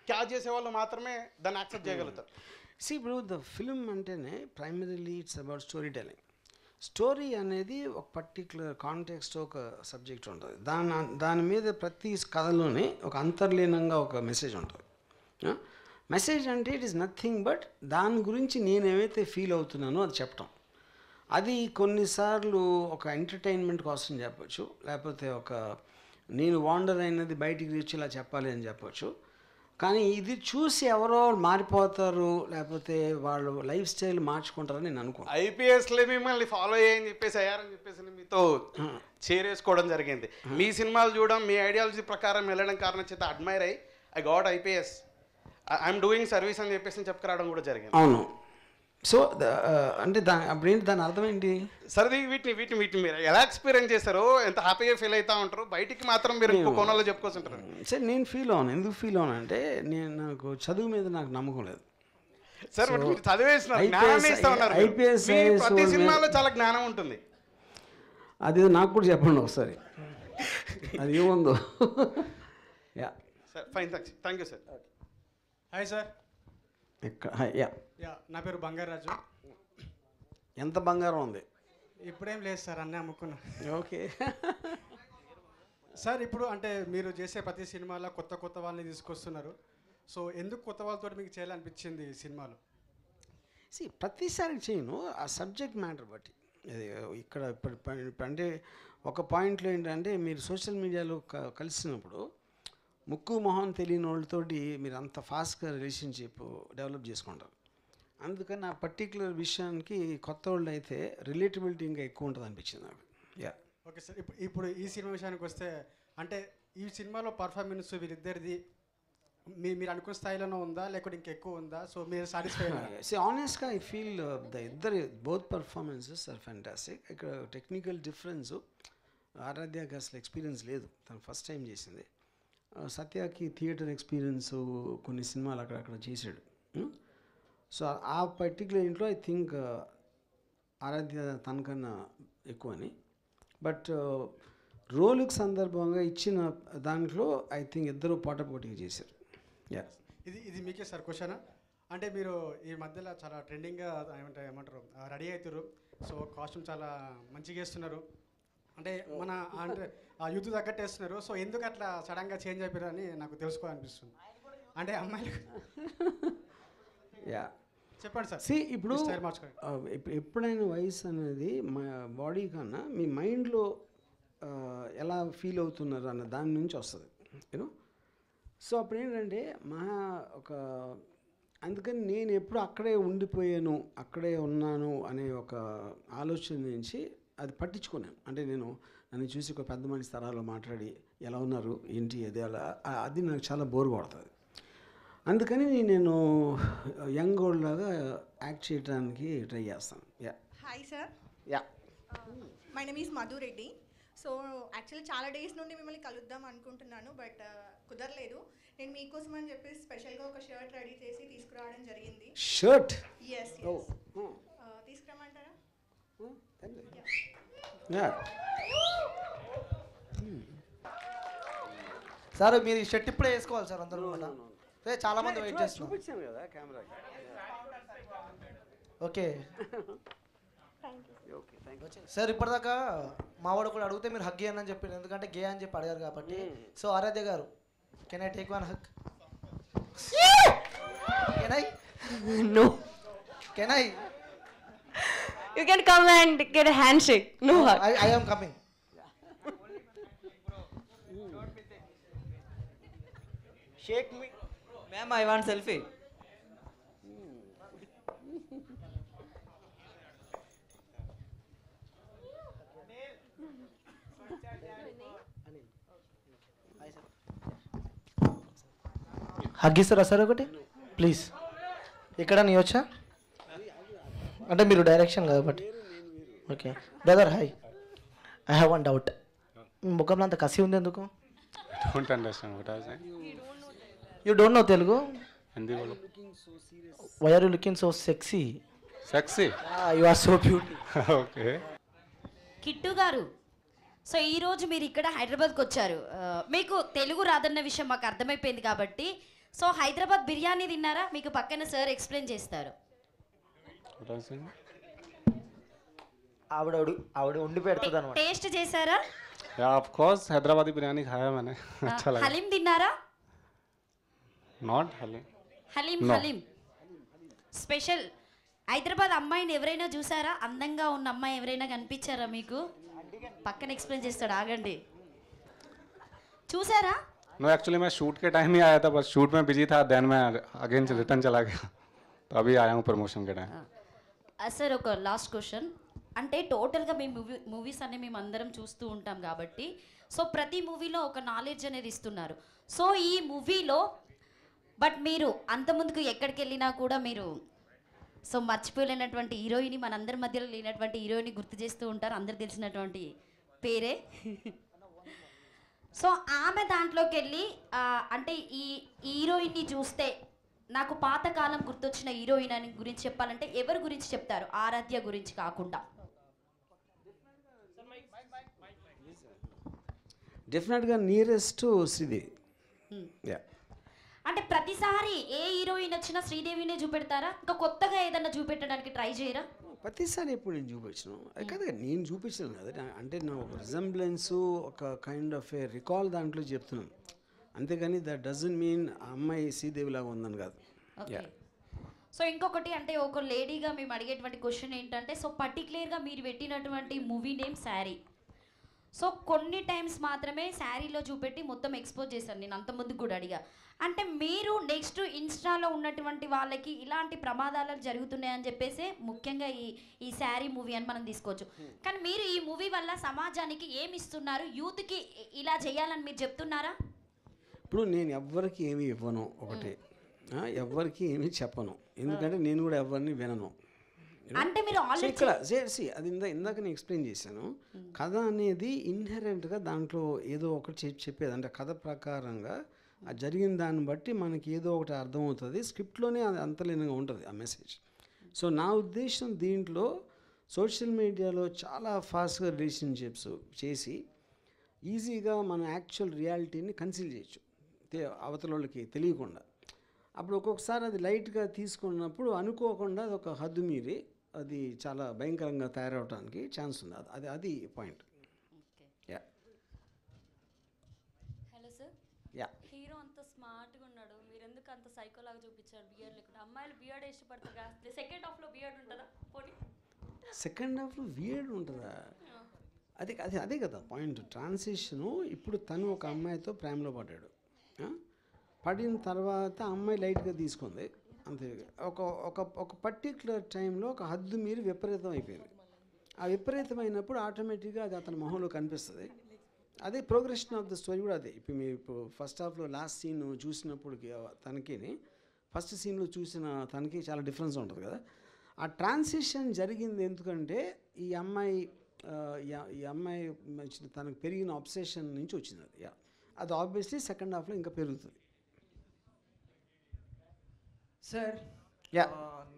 క్యాచ్ చేసే వాళ్ళు మాత్రమే దాన్ని యాక్సెప్ట్ చేయగలుగుతారు. ఇప్పుడు ద ఫిల్మ్ అంటేనే primarily it's about story telling. Story అనేది ఒక పర్టిక్యులర్ కాంటెక్స్ట్, ఒక సబ్జెక్ట్ ఉంటుంది. దాని మీద ప్రతి కథలోనే ఒక అంతర్లీనంగా ఒక మెసేజ్ ఉంటుంది. మెసేజ్ అంటే ఇట్ ఈస్ నథింగ్ బట్ దాని గురించి నేను ఏమైతే ఫీల్ అవుతున్నానో అది చెప్పటం. అది కొన్నిసార్లు ఒక ఎంటర్టైన్మెంట్ కోసం చెప్పచ్చు, లేకపోతే ఒక నేను వాండర్ అయినది బయటికి తెచ్చి ఇలా చెప్పాలి అని చెప్పచ్చు. కానీ ఇది చూసి ఎవరో మారిపోతారు, లేకపోతే వాళ్ళు లైఫ్ స్టైల్ మార్చుకుంటారని నేను అనుకో. ఐపీఎస్లే మిమ్మల్ని ఫాలో అయ్యని చెప్పేసి అయ్యారని చెప్పేసి మీతో చేరేసుకోవడం జరిగింది. మీ సినిమాలు చూడడం, మీ ఐడియాలజీ ప్రకారం వెళ్ళడం కారణం చేత అడ్మైర్ అయ్యి I got IPS, I'm doing service అని చెప్పేసి చెప్పుకురావడం కూడా జరిగింది. అవును. సో అంటే అప్పుడేంటి దాని అర్థం ఏంటి? సరే వీటిని మీరు ఎలా ఎక్స్పీరియన్స్ చేస్తారో, ఎంత హ్యాపీగా ఫీల్ అవుతూ ఉంటారు, బయటికి మాత్రం మీరు ఇంకో కోణంలో చెప్పుకోవాల్సింటారు. సరే నేను ఫీల్ అవును. ఎందుకు ఫీల్ అవును అంటే నాకు చదువు మీద నాకు నమ్మకం లేదు. సార్ మీరు చదివేస్తున్నారు, జ్ఞానాన్ని ఇస్తా ఉన్నారు. ఐపీఎస్ ప్రతి సినిమాలో చాలా జ్ఞానం ఉంటుంది. అది నాకు కూడా చెప్పండి ఒకసారి, అది ఏముందో. Yeah sir fine, thank you sir. Hi sir. Yeah నా పేరు బంగారాజు. ఎంత బంగారం ఉంది? ఇప్పుడేం లేదు సార్, అన్నీ అమ్ముకున్నా. ఓకే సార్, ఇప్పుడు అంటే మీరు చేసే ప్రతి సినిమాలో కొత్త వాళ్ళని తీసుకొస్తున్నారు. సో ఎందుకు కొత్త వాళ్ళతో మీకు చేయాలనిపించింది సినిమాలు? ప్రతిసారి చేయను, ఆ సబ్జెక్ట్ మ్యాటర్ బట్టి. అది ఇక్కడ అంటే ఒక పాయింట్లో ఏంటంటే మీరు సోషల్ మీడియాలో కలిసినప్పుడు ముక్కు మొహం తెలియని వాళ్ళతోటి మీరు అంత ఫాస్ట్గా రిలేషన్షిప్ డెవలప్ చేసుకుంటారు. అందుకని ఆ పర్టికులర్ విషయానికి కొత్త వాళ్ళు అయితే రిలేటబిలిటీ ఇంకా ఎక్కువ ఉంటుంది అనిపించింది నాకు. Yeah okay sir. ఇప్పుడు ఈ సినిమా విషయానికి వస్తే, అంటే ఈ సినిమాలో పర్ఫార్మెన్స్ వీరిద్దరిది మీరు అనుకున్న స్థాయిలోనే ఉందా, లేకపోతే ఇంకెక్కువ ఉందా? సో మీరు సాటిస్ఫై? ఆనెస్ట్గా I feel both performances are fantastic. ఇక్కడ టెక్నికల్ డిఫరెన్స్ ఆరాధ్యకి అసలు ఎక్స్పీరియన్స్ లేదు, తను ఫస్ట్ టైం చేసింది. సత్యకి థియేటర్ ఎక్స్పీరియన్స్ కొన్ని సినిమాలు అక్కడక్కడ చేశాడు. సో ఆ పర్టికులర్ ఇంట్లో ఐ థింక్ ఆరాధ్య తనకన్నా ఎక్కువని. బట్ రోలుకి సందర్భంగా ఇచ్చిన దాంట్లో ఐ థింక్ ఇద్దరు పోటాపోటీగా చేశారు. యా ఇది మీకే సార్ క్వశ్చన్. అంటే మీరు ఈ మధ్యలో చాలా ట్రెండింగ్గా ఏమంటారు రెడీ అవుతారు. సో కాస్ట్యూమ్ చాలా మంచిగా వేస్తున్నారు, అంటే మన అంటే ఆ యూత్ తగ్గట్టు వేస్తున్నారు. సో ఎందుకు అట్లా సడన్గా చేంజ్ అయిపోయారు అని నాకు తెలుసుకోవాలనిపిస్తుంది. అంటే అమ్మాయిలు యా చెప్పండి సార్. ఇప్పుడు ఎప్పుడైనా వయసు అనేది మా బాడీ కన్నా మీ మైండ్లో ఎలా ఫీల్ అవుతున్నారు అన్న దాని నుంచి వస్తుంది, యూనో. సో అప్పుడు ఏంటంటే అందుకని నేను ఎప్పుడు అక్కడే ఉండిపోయాను, అక్కడే ఉన్నాను అనే ఒక ఆలోచన నుంచి అది పట్టించుకున్నాను. అంటే నన్ను చూసి ఒక పెద్ద మనిషి తరాలో మాట్లాడి ఎలా ఉన్నారు ఏంటి అది నాకు చాలా బోర్ కొడుతుంది. అందుకని నేను యంగ్ ఓల్డ్ లాగా యాక్ట్ చేయడానికి ట్రై చేస్తాను. Yeah hi sir. Yeah my name is Madhu Reddy. So actually చాలా డేస్ నుండి మిమ్మల్ని కలుద్దాం అనుకుంటున్నాను, బట్ కుదరలేదు. నేను మీకోసం అని చెప్పేసి స్పెషల్గా ఒక షర్ట్ రెడీ చేసి తీసుకురావడం జరిగింది. షర్ట్? ఎస్. తీసుకురమ్మంటారా? సార్ మీరు ఈ షర్ట్ ఇప్పుడే వేసుకోవాలి సార్ అందరూ. చాలా మంది వెయిట్ చేస్తున్నారు. చూపించాను కదా కెమెరాకి. ఓకే సార్, ఇప్పటిదాకా మావాడు కూడా అడిగితే మీరు హగ్ అని చెప్పారు, ఎందుకంటే గే అని చెప్పి అడిగారు కాబట్టి. సో ఆరాధ్య గారు, can I take one hug? Can I? No. Can I? You can come and get a handshake. No hug. I am coming. Shake me. Ma'am, I want selfie. Hug ఇస్తారా sir ఒకటి please? ఇక్కడ నీ వచ్చా అంటే మీరు direction కాబట్టి. Okay brother, hi. I have one doubt. మీ ముఖంలో అంత కసి ఉంది ఎందుకు? Don't understand what I was saying. You don't know Telugu? Hindi bolo. Why are you looking so sexy? Sexy? You are so beauty. Okay. Kittu garu, so ఈరోజు మీరు ఇక్కడ హైదరాబాద్కి వచ్చారు. మీకు తెలుగు రాదన్న విషయం మాకు అర్థమైపోయింది కాబట్టి, సో హైదరాబాద్ బిర్యానీ తిన్నారా? మీకు పక్కన సార్ ఎక్స్ప్లెయిన్ చేస్తారు. What I was saying? ఆవిడ ఉండి పెడుతుంది అనమాట. టేస్ట్ చేశారా? Yeah, of course. Hyderabadi biryani खाया मैंने. अच्छा लगा. హలీం తిన్నారా? Not halim. Haleem No. Haleem special. Hyderabad అమ్మాయిని ఎవరైనా చూసారా? అందంగా ఉన్న అమ్మాయి ఎవరైనా కనిపించారా మీకు? పక్కన ఎక్స్ప్లెయిన్ చేస్తాడు, ఆగండి. చూసారా? No, actually मैं शूट के टाइम ही आया था, बस शूट में बिजी था, देन मैं अगेन रिटर्न चला गया, तो अभी आया हूँ प्रमोशन के टाइम. సార్ ఒక లాస్ట్ క్వశ్చన్. అంటే టోటల్గా మేము మూవీస్ అన్ని మేము అందరం చూస్తూ ఉంటాం కాబట్టి, సో ప్రతి మూవీలో ఒక నాలెడ్జ్ అనేది ఇస్తున్నారు. సో ఈ మూవీలో బట్ మీరు అంత ముందుకు ఎక్కడికి వెళ్ళినా కూడా మీరు సో మర్చిపోలేనటువంటి హీరోయిన్, మనందరి మధ్యలో లేనటువంటి హీరోయిన్ గుర్తు చేస్తూ ఉంటారు, అందరు తెలిసినటువంటి పేరే. సో ఆమె దాంట్లోకి వెళ్ళి అంటే ఈ హీరోయిన్ని చూస్తే నాకు పాతకాలం గుర్తొచ్చిన హీరోయిన్ అని గురించి చెప్పాలంటే ఎవరి గురించి చెప్తారు? ఆరాధ్య గురించి కాకుండా. డెఫినెట్గా నియరెస్ట్ శ్రీదేవి. యా, అంటే ప్రతిసారి ఏ హీరోయిన్ వచ్చినా శ్రీదేవినే చూపెడతారా? ఇంకా కొత్తగా ఏదన్నా చూపెట్టడానికి ట్రై చేయరా? ప్రతిసారి ఎప్పుడు నేను చూపించను. అది కాదు, నేను చూపించను కదా, అంటే నా ఒక రిజంబ్లెన్స్, ఒక కైండ్ ఆఫ్ ఏ రికాల్ దాంట్లో చెప్తున్నాను, అంతేగాని దట్ డజంట్ మీన్ ఆ అమ్మాయి శ్రీదేవి లాగా ఉందని కాదు. ఓకే. సో ఇంకొకటి అంటే ఒక లేడీగా మేము అడిగేటువంటి క్వశ్చన్ ఏంటంటే, సో పర్టికులర్గా మీరు పెట్టినటువంటి మూవీ నేమ్ శారీ. సో కొన్ని టైమ్స్ మాత్రమే శారీలో చూపెట్టి మొత్తం ఎక్స్పోజ్ చేశాను, నేను అంత ముందుకు కూడా అడిగా. అంటే మీరు నెక్స్ట్ ఇన్స్టాలో ఉన్నటువంటి వాళ్ళకి ఇలాంటి ప్రమాదాలు జరుగుతున్నాయని చెప్పేసి ముఖ్యంగా ఈ శారీ మూవీ అని మనం తీసుకోవచ్చు. కానీ మీరు ఈ మూవీ వల్ల సమాజానికి ఏమి ఇస్తున్నారు? యూత్కి ఇలా చేయాలని మీరు చెప్తున్నారా? ఇప్పుడు నేను ఎవ్వరికి ఏమి ఇవ్వను, ఒకటే ఎవ్వరికి ఏమీ చెప్పను, ఎందుకంటే నేను కూడా ఎవరిని వినను. అంటే మీరు ఇక్కడ అది ఇందాక నేను ఎక్స్ప్లెయిన్ చేశాను, కథ అనేది ఇన్హెరెంట్గా దాంట్లో ఏదో ఒకటి చెప్పేది, అంటే కథ ప్రకారంగా ఆ జరిగిన దాన్ని బట్టి మనకి ఏదో ఒకటి అర్థమవుతుంది, స్క్రిప్ట్లోనే అది అంతలీనంగా ఉంటుంది ఆ మెసేజ్. సో నా ఉద్దేశం దీంట్లో సోషల్ మీడియాలో చాలా ఫాస్ట్గా రిలేషన్షిప్స్ చేసి ఈజీగా మన యాక్చువల్ రియాలిటీని కన్సిల్ చేయొచ్చు అవతల వాళ్ళకి తెలియకుండా. అప్పుడు ఒక్కొక్కసారి అది లైట్గా తీసుకున్నప్పుడు అనుకోకుండా అది ఒక హద్దు మీరి అది చాలా భయంకరంగా తయారవడానికి ఛాన్స్ ఉంది. అది point. Yeah, hello sir. Yeah, hero అంత స్మార్ట్గా ఉన్నాడు, మీరు ఎందుకు అంత సైకోలాగా చూపించారు బియర్డ్ లేకుండా? అమ్మాయిలు బియర్డ్ ఇష్టపడతారు కదా, సెకండ్ హాఫ్లో బియర్డ్ ఉంటుందా? పోనీ సెకండ్ హాఫ్లో వియర్డ్ ఉంటుందా? అదే కదా పాయింట్. ట్రాన్సిషను ఇప్పుడు తను ఒక అమ్మాయితో ప్రేమలో పడ్డాడు, పడిన తర్వాత అమ్మాయి లైట్గా తీసుకుంది అంతే. ఒక పర్టిక్యులర్ టైంలో ఒక హద్దు మీరు విపరీతం అయిపోయింది. ఆ విపరీతమైనప్పుడు ఆటోమేటిక్గా అది అతని మొహంలో కనిపిస్తుంది. అదే ప్రోగ్రెషన్ ఆఫ్ ద స్టోరీ కూడా అదే. ఇప్పుడు మీరు ఫస్ట్ హాఫ్లో లాస్ట్ సీన్ చూసినప్పుడు తనకి ఫస్ట్ సీన్లో చూసిన తనకి చాలా డిఫరెన్స్ ఉంటుంది కదా. ఆ ట్రాన్సిషన్ జరిగింది ఎందుకంటే ఈ అమ్మాయి తనకు పెరిగిన అబ్సెషన్ నుంచి వచ్చింది అది. అది ఆబ్వియస్లీ సెకండ్ హాఫ్లో ఇంకా పెరుగుతుంది. సార్, యా,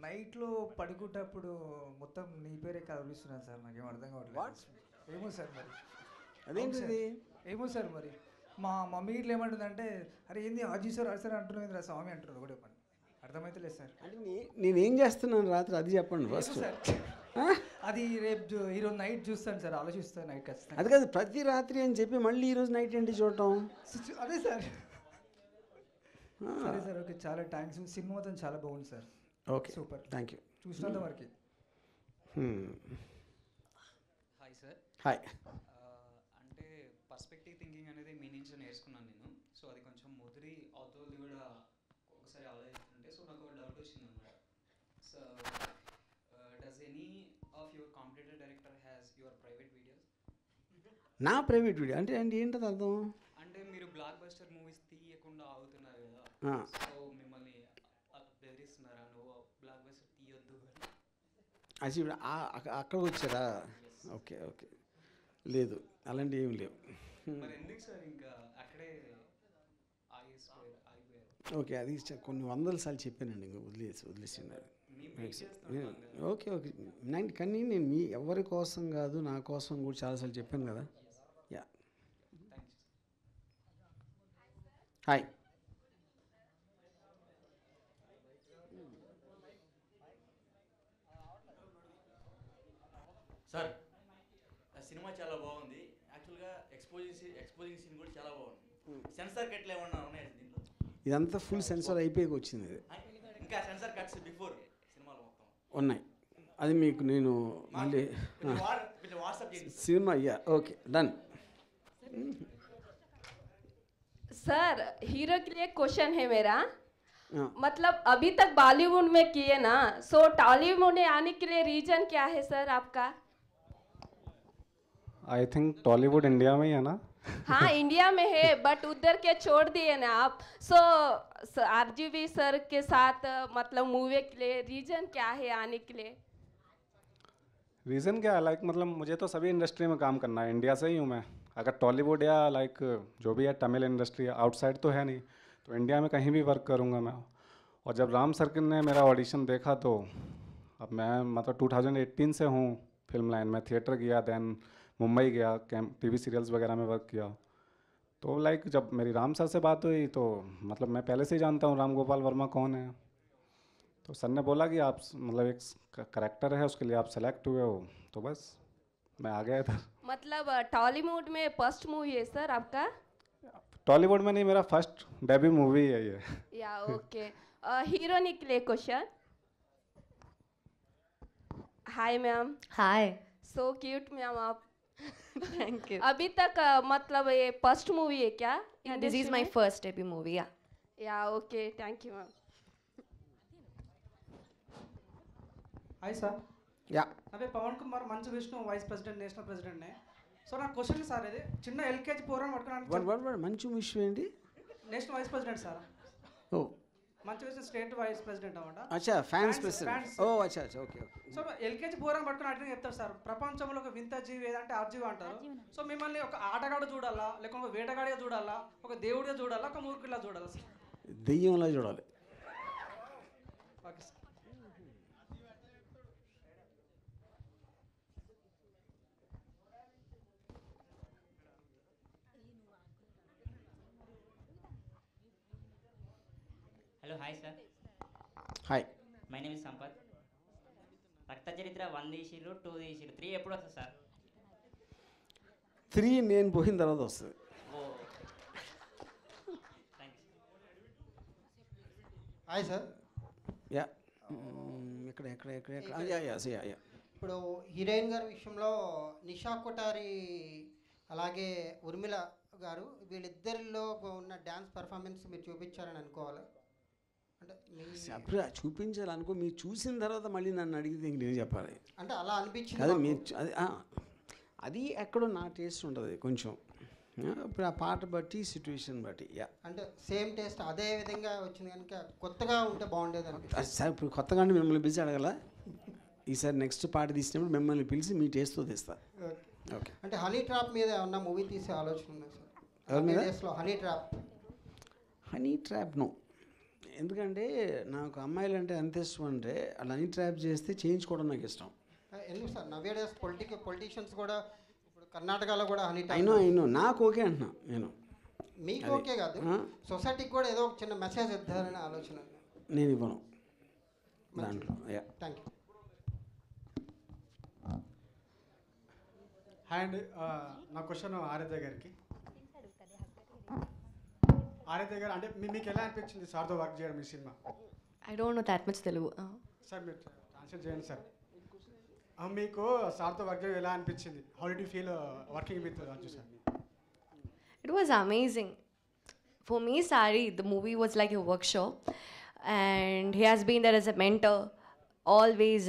నైట్లో పడుకుంటప్పుడు మొత్తం నీ పేరే కనిపిస్తున్నాను సార్, నాకేం అర్థం కావట్లేదు. ఏమో సార్ మరి అదేంటిది? ఏమో సార్ మరి మా మమ్మీ ఇట్లా ఏమంటుందంటే, అరే ఏంది ఆజీ సార్ సార్ అంటున్నది స్వామి అంటున్నారు ఒకటే పని, అర్థమైతే లేదు సార్. అంటే నేనేం చేస్తున్నాను రాత్రి అది చెప్పండి ఫస్ట్. అది రేపు ఈరోజు నైట్ చూస్తాను సార్, ఆలోచిస్తాను నైట్ ఖచ్చితంగా. అది కాదు ప్రతి రాత్రి అని చెప్పి మళ్ళీ ఈరోజు నైట్ ఏంటి చూడటం? అదే సార్. సరే సార్, ఓకే, చాలా థ్యాంక్స్. సినిమా మొత్తం చాలా బాగుంది sir. Okay super thank you చూసినంత వరకు. Hi sir. హాయ్. అంటే పర్స్పెక్టివ్ థింకింగ్ అనేది మీ నుంచి నేర్చుకున్నాను నేను. సో అది కొంచెం ముదిరి అవుతుంది కూడా ఒకసారి ఆలోచిస్తుంటే సో నాకు ఒక డౌట్ వచ్చింది అనమాట. So does any of your competitive director has your private videos? నా ప్రైవేట్ వీడియో అంటే ఏంటది అర్థం? అంటే మీరు బ్లాక్ బస్టర్ మూవీస్ తీయకుండా ఆగుతున్నారు కదా, సో మిమ్మల్ని బెదిరిస్తున్నారా నువ్వు బ్లాక్ బస్టర్ తీయొద్దు అని? అది అక్కడికి వచ్చారా? ఓకే ఓకే, లేదు అలాంటివి ఏమి లేవు. మరి ఎందుకు సార్ ఇంకా అక్కడే ఆగిపోయారు? ఓకే, అది కొన్ని వందల సార్లు చెప్పానండి, ఇంకా వదిలేసినారు. ఓకే ఓకే, కానీ నేను మీ ఎవరి కోసం కాదు, నా కోసం కూడా చాలాసార్లు చెప్పాను కదా. Yeah, hi. సార్ సినిమా చాలా బాగుంది. యాక్చువల్గా ఎక్స్పోజింగ్ సీన్ కూడా చాలా బాగుంది. సెన్సార్ కట్లు ఏమన్నా ఉన్నాయా దీంట్లో? ఇదంతా ఫుల్ సెన్సార్ అయిపోయి వచ్చింది. ఇది ఇంకా సెన్సార్ కట్స్ బిఫోర్ సినిమాలో మొత్తం ఉన్నాయి. అది మీకు నేను మళ్ళీ cinema. Yeah, okay, done. Sir hero के लिए क्वेश्चन है मेरा. मतलब अभी तक बॉलीवुड में किए ना, सो टॉलीवुड में आने के लिए रीजन क्या है सर आपका? आई थिंक टॉलीवुड इंडिया में ही है ना. हाँ इंडिया में है, बट उधर के छोड़ दिए ना आप. सो आरजीवी सर के साथ मतलब मूवी के लिए रीजन क्या है आने के लिए? रीज़न क्या है, लाइक मतलब मुझे तो सभी इंडस्ट्री में काम करना है, इंडिया से ही हूँ मैं. अगर टॉलीवुड या लाइक जो भी है तमिल इंडस्ट्री आउटसाइड तो है नहीं, तो इंडिया में कहीं भी वर्क करूँगा मैं. और जब राम सर्किल ने मेरा ऑडिशन देखा तो अब मैं मतलब 2018 से हूँ फिल्म लाइन में. थिएटर गया, दैन मुंबई गया, टीवी सीरियल्स वगैरह में वर्क किया. तो लाइक जब मेरी राम सर से बात हुई तो मतलब मैं पहले से ही जानता हूँ राम गोपाल वर्मा कौन है. तो सर ने बोला कि आप मतलब एक करैक्टर है उसके लिए आप सेलेक्ट हुए हो, तो बस मैं आ गया इधर. मतलब टॉलीवुड में फर्स्ट मूवी है सर आपका? टॉलीवुड में नहीं, मेरा फर्स्ट डेब्यू मूवी है ये. या ओके. हीरोइन के लिए question. Hi ma'am. Hi. So cute ma'am आप. Thank you. अभी तक मतलब ये फर्स्ट मूवी है क्या? This is my first debut movie. Yeah okay, thank you ma'am. Hi sir. Yeah, అదే Pavan Kumar Manchu Vishnu vice president national ప్రెసిడెంట్నే. సో నా క్వశ్చన్ సార్, ఇది చిన్న ఎల్కేజీ పూర్వం పట్టుకున్నాను. మంచి విషయం ఏంటి? National vice president sir. Oh, Manchu Vishnu state vice president అన్నమాట. అచ్చా, ఫ్యాన్స్ ప్రెసిడెంట్. ఓ అచ్చా అచ్చా, ఓకే ఓకే. సో ఎల్కేజీ పూర్వం పట్టుకుని అడిగిన చెప్తారు సార్, ప్రపంచంలో ఒక వింత జీవి ఏదంటే ఆర్జీవి అంటారు. సో మిమ్మల్ని ఒక ఆటగాడు చూడాలా, లేకపోతే ఒక వేటగాడిగా చూడాలా, ఒక దేవుడిగా చూడాలా, ఒక మూర్ఖులా చూడాలా సార్? దెయ్యంలా చూడాలి. Okay sir. Hello hi sir. Hi. My name is Sampath. రక్త చరిత్ర 1 తీసిరు, 2 తీసిరు, 3 ఎప్పుడు వస్తుంది సార్? 3 నేను పోయిన తర్వాత వస్తుంది. Hi sir. యా, ఇక్కడ ఎక్కడ ఎక్కడ ఎక్కడ యా యా యా యా. ఇప్పుడు హీరోయిన్ గారి విషయంలో నిషా కొటారి అలాగే ఉర్మిళ గారు వీళ్ళిద్దరిలో ఉన్న డ్యాన్స్ పర్ఫార్మెన్స్ మీరు చూపించారని అనుకోవాలి. అంటే అప్పుడు చూపించాలనుకో, మీరు చూసిన తర్వాత మళ్ళీ నన్ను అడిగితే ఇంక నేను చెప్పాలి. అంటే అలా అనిపించింది అదే మీరు అది ఎక్కడో నా టేస్ట్ ఉంటుంది కొంచెం. ఇప్పుడు ఆ పాట బట్టి సిచ్యువేషన్ బట్టి. యా, అంటే సేమ్ టేస్ట్ అదే విధంగా వచ్చింది కనుక కొత్తగా ఉంటే బాగుండేది అనిపిస్తుంది. సార్ ఇప్పుడు కొత్తగా అంటే మిమ్మల్ని పిలిచి అడగల. ఈసారి నెక్స్ట్ పాట తీసినప్పుడు మిమ్మల్ని పిలిచి మీ టేస్ట్తో తీస్తా. ఓకే. అంటే హనీ ట్రాప్ మీద ఏమన్నా మూవీ తీసే ఆలోచన ఉందా సార్? ఎవరి మీద? Honey trap. Honey trap no. ఎందుకంటే నాకు అమ్మాయిలు అంటే ఎంత ఇష్టం అంటే అలా హనీ ట్రాప్ చేస్తే చేయించుకోవడం నాకు ఇష్టం. ఎందుకు సార్ నవ్వే డేస్ పొలిటీషియన్స్ కూడా ఇప్పుడు కర్ణాటకలో కూడా హనీ ట్రాప్. అయినో నాకు ఓకే అంటున్నా నేను. మీకు ఓకే కాదు, సొసైటీకి కూడా ఏదో ఒక చిన్న మెసేజ్ ఇద్దారనే ఆలోచన. నేను ఇవ్వను దాంట్లో. Yeah, thank you. హాయ్ అండి, నా క్వశ్చన్ ఆరాధ్య గారికి. ఆరాధ్య గారు అంటే మీకు ఎలా అనిపించింది సార్తో వర్క్ చేయడం ఈ సినిమా? I don't know that much Telugu. Sir మీరు ట్రాన్స్లేట్ చేయండి సార్. మీకు సార్తో వర్క్ చేయడం ఎలా అనిపించింది? How did you feel working with Arju sir? It was amazing. For me, Sari, the movie was like a workshop, and he has been there as a mentor. Always,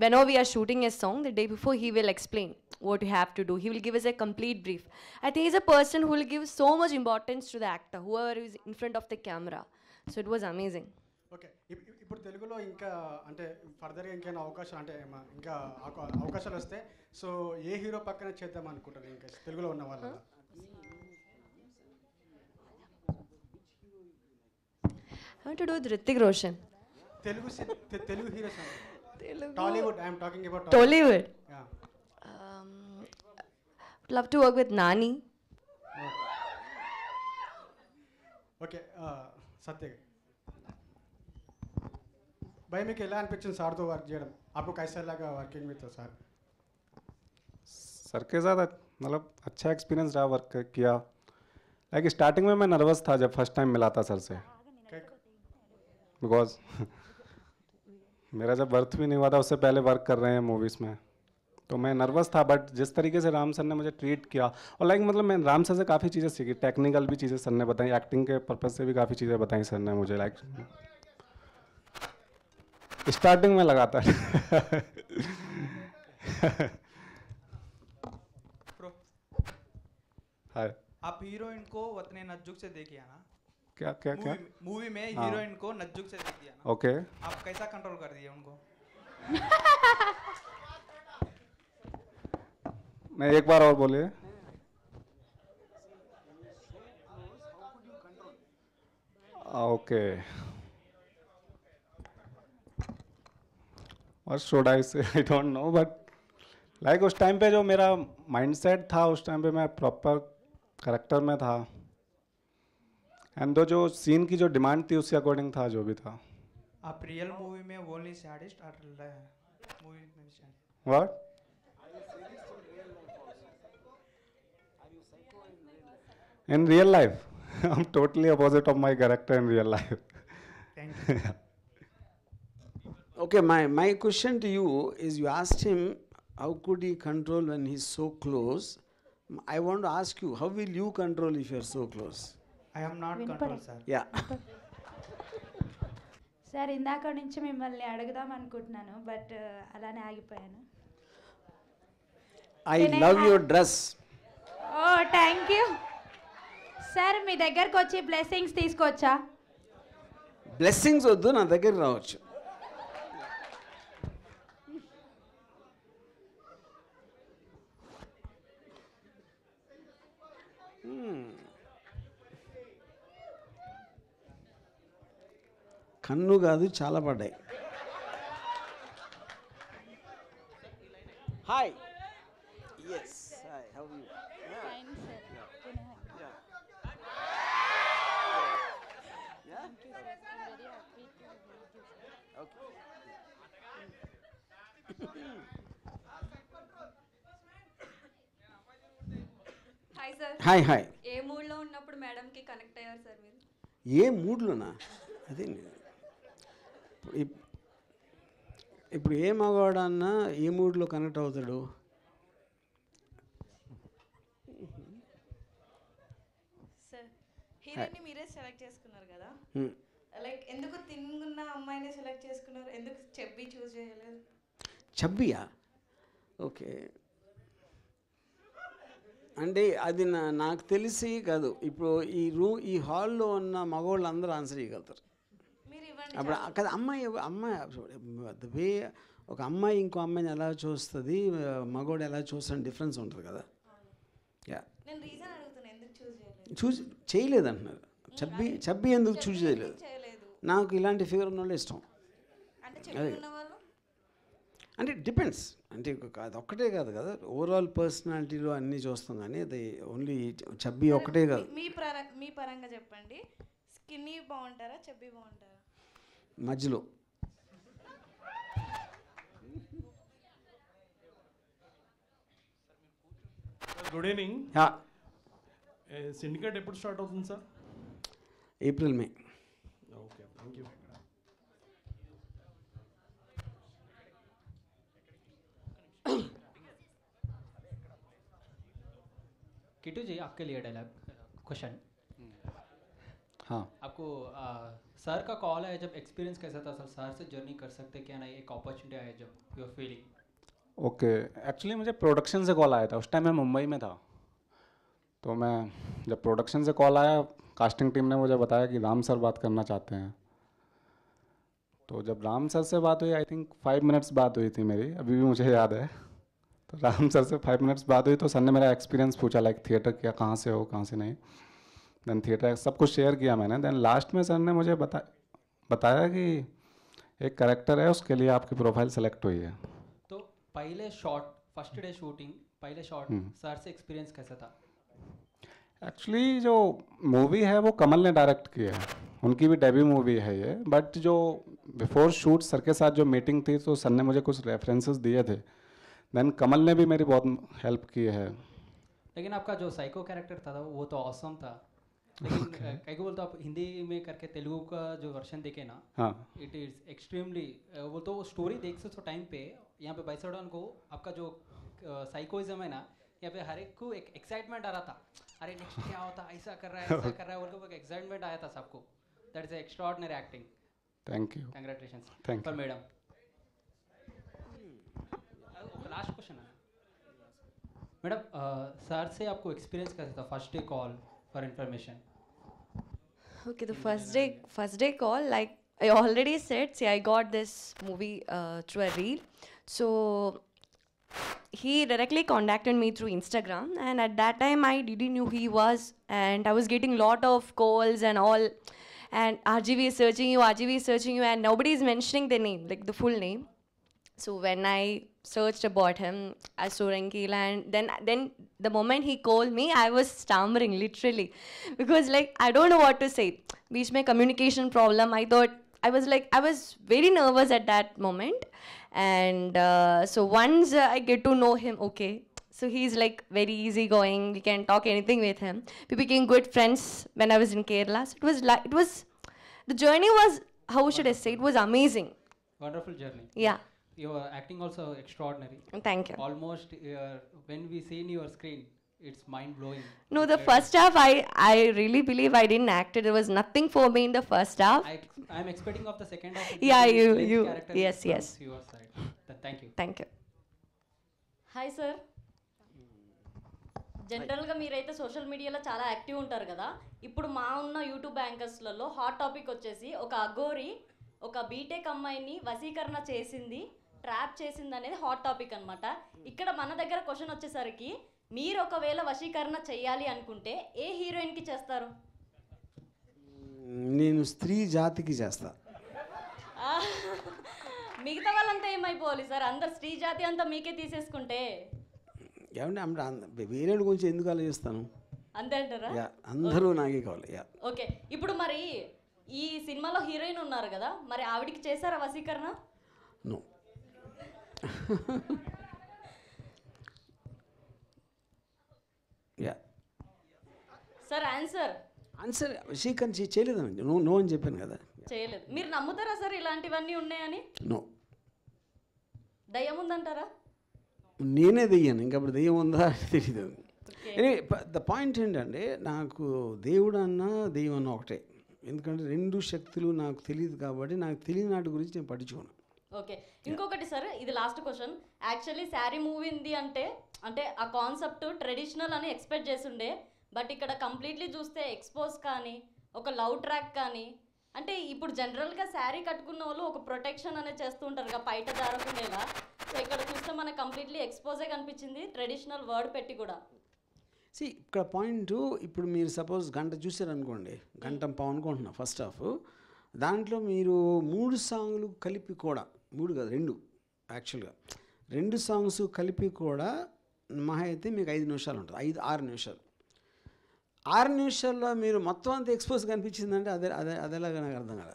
whenever we are shooting a song, the day before he will explain what you have to do. He will give us a complete brief. I think he's a person who will give so much importance to the actor, whoever is in front of the camera. So it was amazing. Okay, ఇప్పుడు తెలుగులో ఇంకా అంటే ఫర్దర్గా ఇంకేమైనా అవకాశం అంటే ఇంకా అవకాశాలు వస్తే సో ఏ హీరో పక్కన చేద్దాం అనుకుంటారు ఇంకా తెలుగులో ఉన్న వాళ్ళ? I want to do with Hrithik Roshan. Telugu heroes Tollywood. I'm talking about Tollywood. Would love to work with Nani. Okay, Satya भाई మీకు ఎలా అనిపించింది సార్తో వర్క్ చేయడం? आपको कैसा लगा वर्किंग विद सर? सर के साथ मतलब अच्छा एक्सपीरियंस रहा वर्क किया. लाइक स्टार्टिंग में मैं नर्वस था जब फर्स्ट टाइम मिला था सर से, बिकॉज मेरा जब बर्थ भी नहीं हुआ था उससे पहले वर्क कर रहे हैं मूवीज़ में, तो मैं नर्वस था. बट जिस तरीके से राम सर ने मुझे ट्रीट किया और लाइक मतलब मैं राम सर से काफ़ी चीज़ें सीखी. टेक्निकल भी चीज़ें सर ने बताई, एक्टिंग के पर्पज़ से भी काफ़ी चीज़ें बताई सर ने मुझे. लाइक स्टार्टिंग में लगाता है. हाय, आप हीरोइन को उतने नजुक से देखिए ना. क्या क्या क्या मूवी में हाँ. हीरोइन को नजुक से देख दिया ना. ओके, आप कैसा कंट्रोल कर दिए उनको? नहीं, एक बार और बोलिए. ओके, और शुड आई से I don't know, but like उस टाइम पे जो मेरा माइंडसेट था उस टाइम पे मैं प्रॉपर करेक्टर में था, एंड जो सीन की जो डिमांड थी उसके अकॉर्डिंग था जो भी था. आप रियल मूवी में ओनली सैडिस्ट और मूवी में sadist? What? In real life, I'm totally opposite of my character in real life. Thank you. Okay, my question to you is, you asked him how could he control when he's so close. I want to ask you, how will you control if you're so close? I am not control, sir. Yeah. Sir ఇందాక నుంచి మిమ్మల్ని అడుగుదాం అనుకుంటున్నాను, but అలానే ఆగిపోయాను. I love your dress. Oh thank you sir. మీ దగ్గరకు వచ్చి బ్లెస్సింగ్స్ తీసుకోవచ్చా? బ్లెస్సింగ్స్ వద్దు, నా దగ్గరికి రావచ్చు. కన్ను కాదు, చాలా పడ్డాయి. Hi. Yes, hi, how are you? Fine sir. Hi sir. Hi hi. ఏ మూడ్లో ఉన్నప్పుడు మేడంకి కనెక్ట్ అయ్యారు సార్ మీరు? ఏ మూడ్లోనా? అదే ఇప్పుడు ఏ మగవాడన్నా ఏ మూడ్లో కనెక్ట్ అవుతాడు? సార్, హీరోయిన్ని మీరే సెలెక్ట్ చేసుకున్నారు కదా, లైక్ ఎందుకు తిన్నున్న అమ్మాయిని సెలెక్ట్ చేసుకున్నారు? ఎందుకు చెబ్బి చూస్ చేయలేదు? చబ్బియా? ఓకే, అంటే అది నాకు తెలిసి కాదు. ఇప్పుడు ఈ హాల్లో ఉన్న మగవాళ్ళు అందరూ ఆన్సర్ చేయగలుగుతారు. అప్పుడు కదా అమ్మాయి వే ఒక అమ్మాయి ఇంకో అమ్మాయిని ఎలా చూస్తుంది, మగవాడు ఎలా చూస్తాను డిఫరెన్స్ ఉంటుంది కదా. యా, నేను రీజన్ అడుగుతున్నా, ఎందుకు చూస్ చేయలేదు? చూస్ చేయలేదు అంటున్నారు. చబ్బి ఎందుకు చూస్ చేయలేదు? నాకు ఇలాంటి ఫిగర్ ఉన్న వాళ్ళు ఇష్టం. అదే అంటే డిపెండ్స్, అంటే అది ఒక్కటే కాదు కదా, ఓవరాల్ పర్సనాలిటీలో అన్నీ చూస్తాం, కానీ అది ఓన్లీ చబ్బి ఒక్కటే కాదు. మీ పరంగా చెప్పండి, స్కిన్నీ బాగుంటారా, చబ్బి బాగుంటారా? మధ్యలో. Good evening. సిండికేట్ ఎప్పుడు స్టార్ట్ అవుతుంది sir? April May. Okay, thank you. Kittu ji आपके लिए डायलॉग क्वेश्चन। हाँ आपको सर का कॉल है जब एक्सपीरियंस कैसा था सर से जर्नी कर सकते क्या नहीं एक अपॉर्चुनिटी आया जब you are feeling. Okay actually मुझे प्रोडक्शन से कॉल आया था, उस टाइम मैं मुंबई में था। तो मैं जब प्रोडक्शन से कॉल आया कास्टिंग टीम ने मुझे बताया कि राम सर बात करना चाहते हैं। तो जब राम सर से बात हुई आई थिंक 5 मिनट्स बात हुई थी मेरी, अभी भी मुझे याद है। तो राम सर से 5 मिनट्स बात हुई तो सर ने मेरा एक्सपीरियंस पूछा लाइक थिएटर क्या, कहाँ से हो कहाँ से नहीं। देन थिएटर सब कुछ शेयर किया मैंने। देन लास्ट में सर ने मुझे बताया कि एक कैरेक्टर है उसके लिए आपकी प्रोफाइल सेलेक्ट हुई है। तो पहले शॉट फर्स्ट डे शूटिंग पहले शॉट सर से एक्सपीरियंस कैसा था? एक्चुअली जो मूवी है वो कमल ने डायरेक्ट की है, उनकी भी डेब्यू मूवी है ये। बट जो बिफोर शूट सर के साथ जो मीटिंग थी तो सर ने मुझे कुछ रेफरेंसेस दिए थे। देन कमल ने भी मेरी बहुत हेल्प की है। लेकिन आपका जो साइको कैरेक्टर था वो तो ऑसम था। लेकिन कई को बोलते आप हिंदी में करके तेलुगु का जो वर्जन देखे ना, हाँ इट इज़ एक्सट्रीमली वो तो स्टोरी देख सकते हो टाइम पे यहाँ पे बैसोडन को आपका जो साइकोइज्म है ना, यहाँ पे हर एक को एक एक्साइटमेंट आ रहा था, अरे नेक्स्ट क्या होता, ऐसा कर रहा है ऐसा कर रहा है, उनको एक एक्साइटमेंट आया था सबको। That is extraordinary acting. Thank you. Congratulations thank for you madam. Last question है मैडम, सर से आपको एक्सपीरियंस कैसा था first day call for information? Okay, the first day call, like I already said, see, I got this movie through a reel. So he directly contacted me through Instagram, and at that time I didn't know who he was, and I was getting lot of calls and all, and RGV is searching you, and nobody is mentioning the name, like the full name. So when I searched about him, I saw Rankila, and then the moment he called me, I was stammering literally, because like I don't know what to say. Beach mein communication problem. I was very nervous at that moment, and so once I get to know him, okay, so he's like very easygoing. We can talk anything with him. We became good friends when I was in Kerala. So the journey was, how should I say, it was amazing. Wonderful journey. Yeah. Your acting also extraordinary. Thank you. Almost when we see in your screen, it's mind blowing. No, the first half, I really believe I didn't act it. There was nothing for me in the first half. I'm expecting of the second half. Yeah, you, yes. Your side. Thank you. Thank you. Hi sir, జనరల్గా మీరైతే social మీడియాలో చాలా active ఉంటారు కదా. ఇప్పుడు మా ఉన్న YouTube యాంకర్స్లలో hot topic వచ్చేసి ఒక అఘోరి ఒక బీటెక్ అమ్మాయిని వశీకరణ చేసింది, ట్రాప్ చేసింది అనేది హాట్ టాపిక్ అనమాట. ఇక్కడ మన దగ్గర క్వశ్చన్ వచ్చేసరికి, మీరు ఒకవేళ వశీకరణ చేయాలి అనుకుంటే ఏ హీరోయిన్కి చేస్తారు? నేను స్త్రీ జాతికి చేస్తా. మిగతా వాళ్ళంతా ఏమైపోవాలి సార్? అందరు స్త్రీ జాతి అంతా మీకే తీసేసుకుంటే ఏమంటే వేరే గురించి ఎందుకు ఆలోచిస్తాను? అంతే అంటారా? అందరూ నాకే కావాలి. ఓకే, ఇప్పుడు మరి ఈ సినిమాలో హీరోయిన్ ఉన్నారు కదా, మరి ఆవిడికి చేశారా వశీకరణ? నో. సార్ ఆన్సర్ వశీకరణ చేయలేదండి. నో అని చెప్పాను కదా. చేయలేదు. మీరు నమ్ముతారా సార్ ఇలాంటివన్నీ ఉన్నాయని? నో. దయ్యం ఉందంటారా? నేనే దెయ్యాను, ఇంకప్పుడు దెయ్యం ఉందా తెలియదు. ద పాయింట్ ఏంటంటే, నాకు దేవుడు అన్నా దెయ్యం అన్న ఒకటే. ఎందుకంటే రెండు శక్తులు నాకు తెలియదు కాబట్టి నాకు తెలియని నాటి గురించి నేను పట్టించుకోను. ఓకే, ఇంకొకటి సార్, ఇది last question. Actually sari movie ఉంది అంటే ఆ కాన్సెప్ట్ ట్రెడిషనల్ అని ఎక్స్పెక్ట్ చేస్తుండే, బట్ ఇక్కడ కంప్లీట్లీ చూస్తే ఎక్స్పోజ్ కానీ ఒక లవ్ ట్రాక్ కానీ, అంటే ఇప్పుడు జనరల్గా శారీ కట్టుకున్న వాళ్ళు ఒక ప్రొటెక్షన్ అనేది చేస్తూ ఉంటారు కదా, బయట జారకుండేలా. సో ఇక్కడ చూస్తే మనకు కంప్లీట్లీ ఎక్స్పోజే కనిపించింది, ట్రెడిషనల్ వర్డ్ పెట్టి కూడా. ఇక్కడ పాయింట్, ఇప్పుడు మీరు సపోజ్ గంట చూసారనుకోండి, గంట పావు అనుకుంటున్నా ఫస్ట్ హాఫ్, దాంట్లో మీరు 3 సాంగ్లు కలిపి కూడా, 3 కాదు 2 యాక్చువల్గా 2 సాంగ్స్ కలిపి కూడా మహా అయితే మీకు 5 నిమిషాలు ఉంటుంది, 5-6 నిమిషాలు. 6 నిమిషాల్లో మీరు మొత్తం అంతా ఎక్స్పోజ్ కనిపించిందంటే అదేలాగా నాకు అర్థం కదా.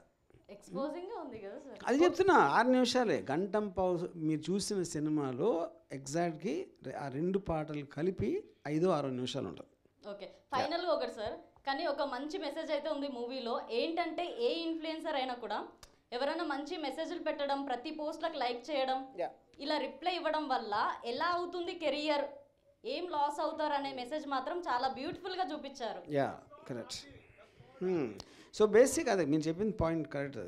ఎక్స్పోజింగ్ ఉంది కదా సార్, అది చెప్తున్నా. 6 నిమిషాలే, గంటం పావు మీరు చూసిన సినిమాలో ఎగ్జాక్ట్గా ఆ 2 పాటలు కలిపి 5-6 నిమిషాలు ఉంటుంది. ఓకే, ఫైనల్గా ఒకటి సార్, కానీ ఒక మంచి మెసేజ్ అయితే ఉంది మూవీలో. ఏంటంటే ఏ ఇన్ఫ్లుయెన్సర్ అయినా కూడా ఎవరైనా మంచి మెసేజ్లు పెట్టడం, ప్రతి పోస్ట్లకు లైక్ చేయడం, ఇలా రిప్లై ఇవ్వడం వల్ల ఎలా అవుతుంది కెరియర్, ఏం లాస్ అవుతారు అనే మెసేజ్ మాత్రం చాలా బ్యూటిఫుల్గా చూపించారు. Yeah correct. సో బేసిక్ అదే మీరు చెప్పిన పాయింట్ కరెక్ట్.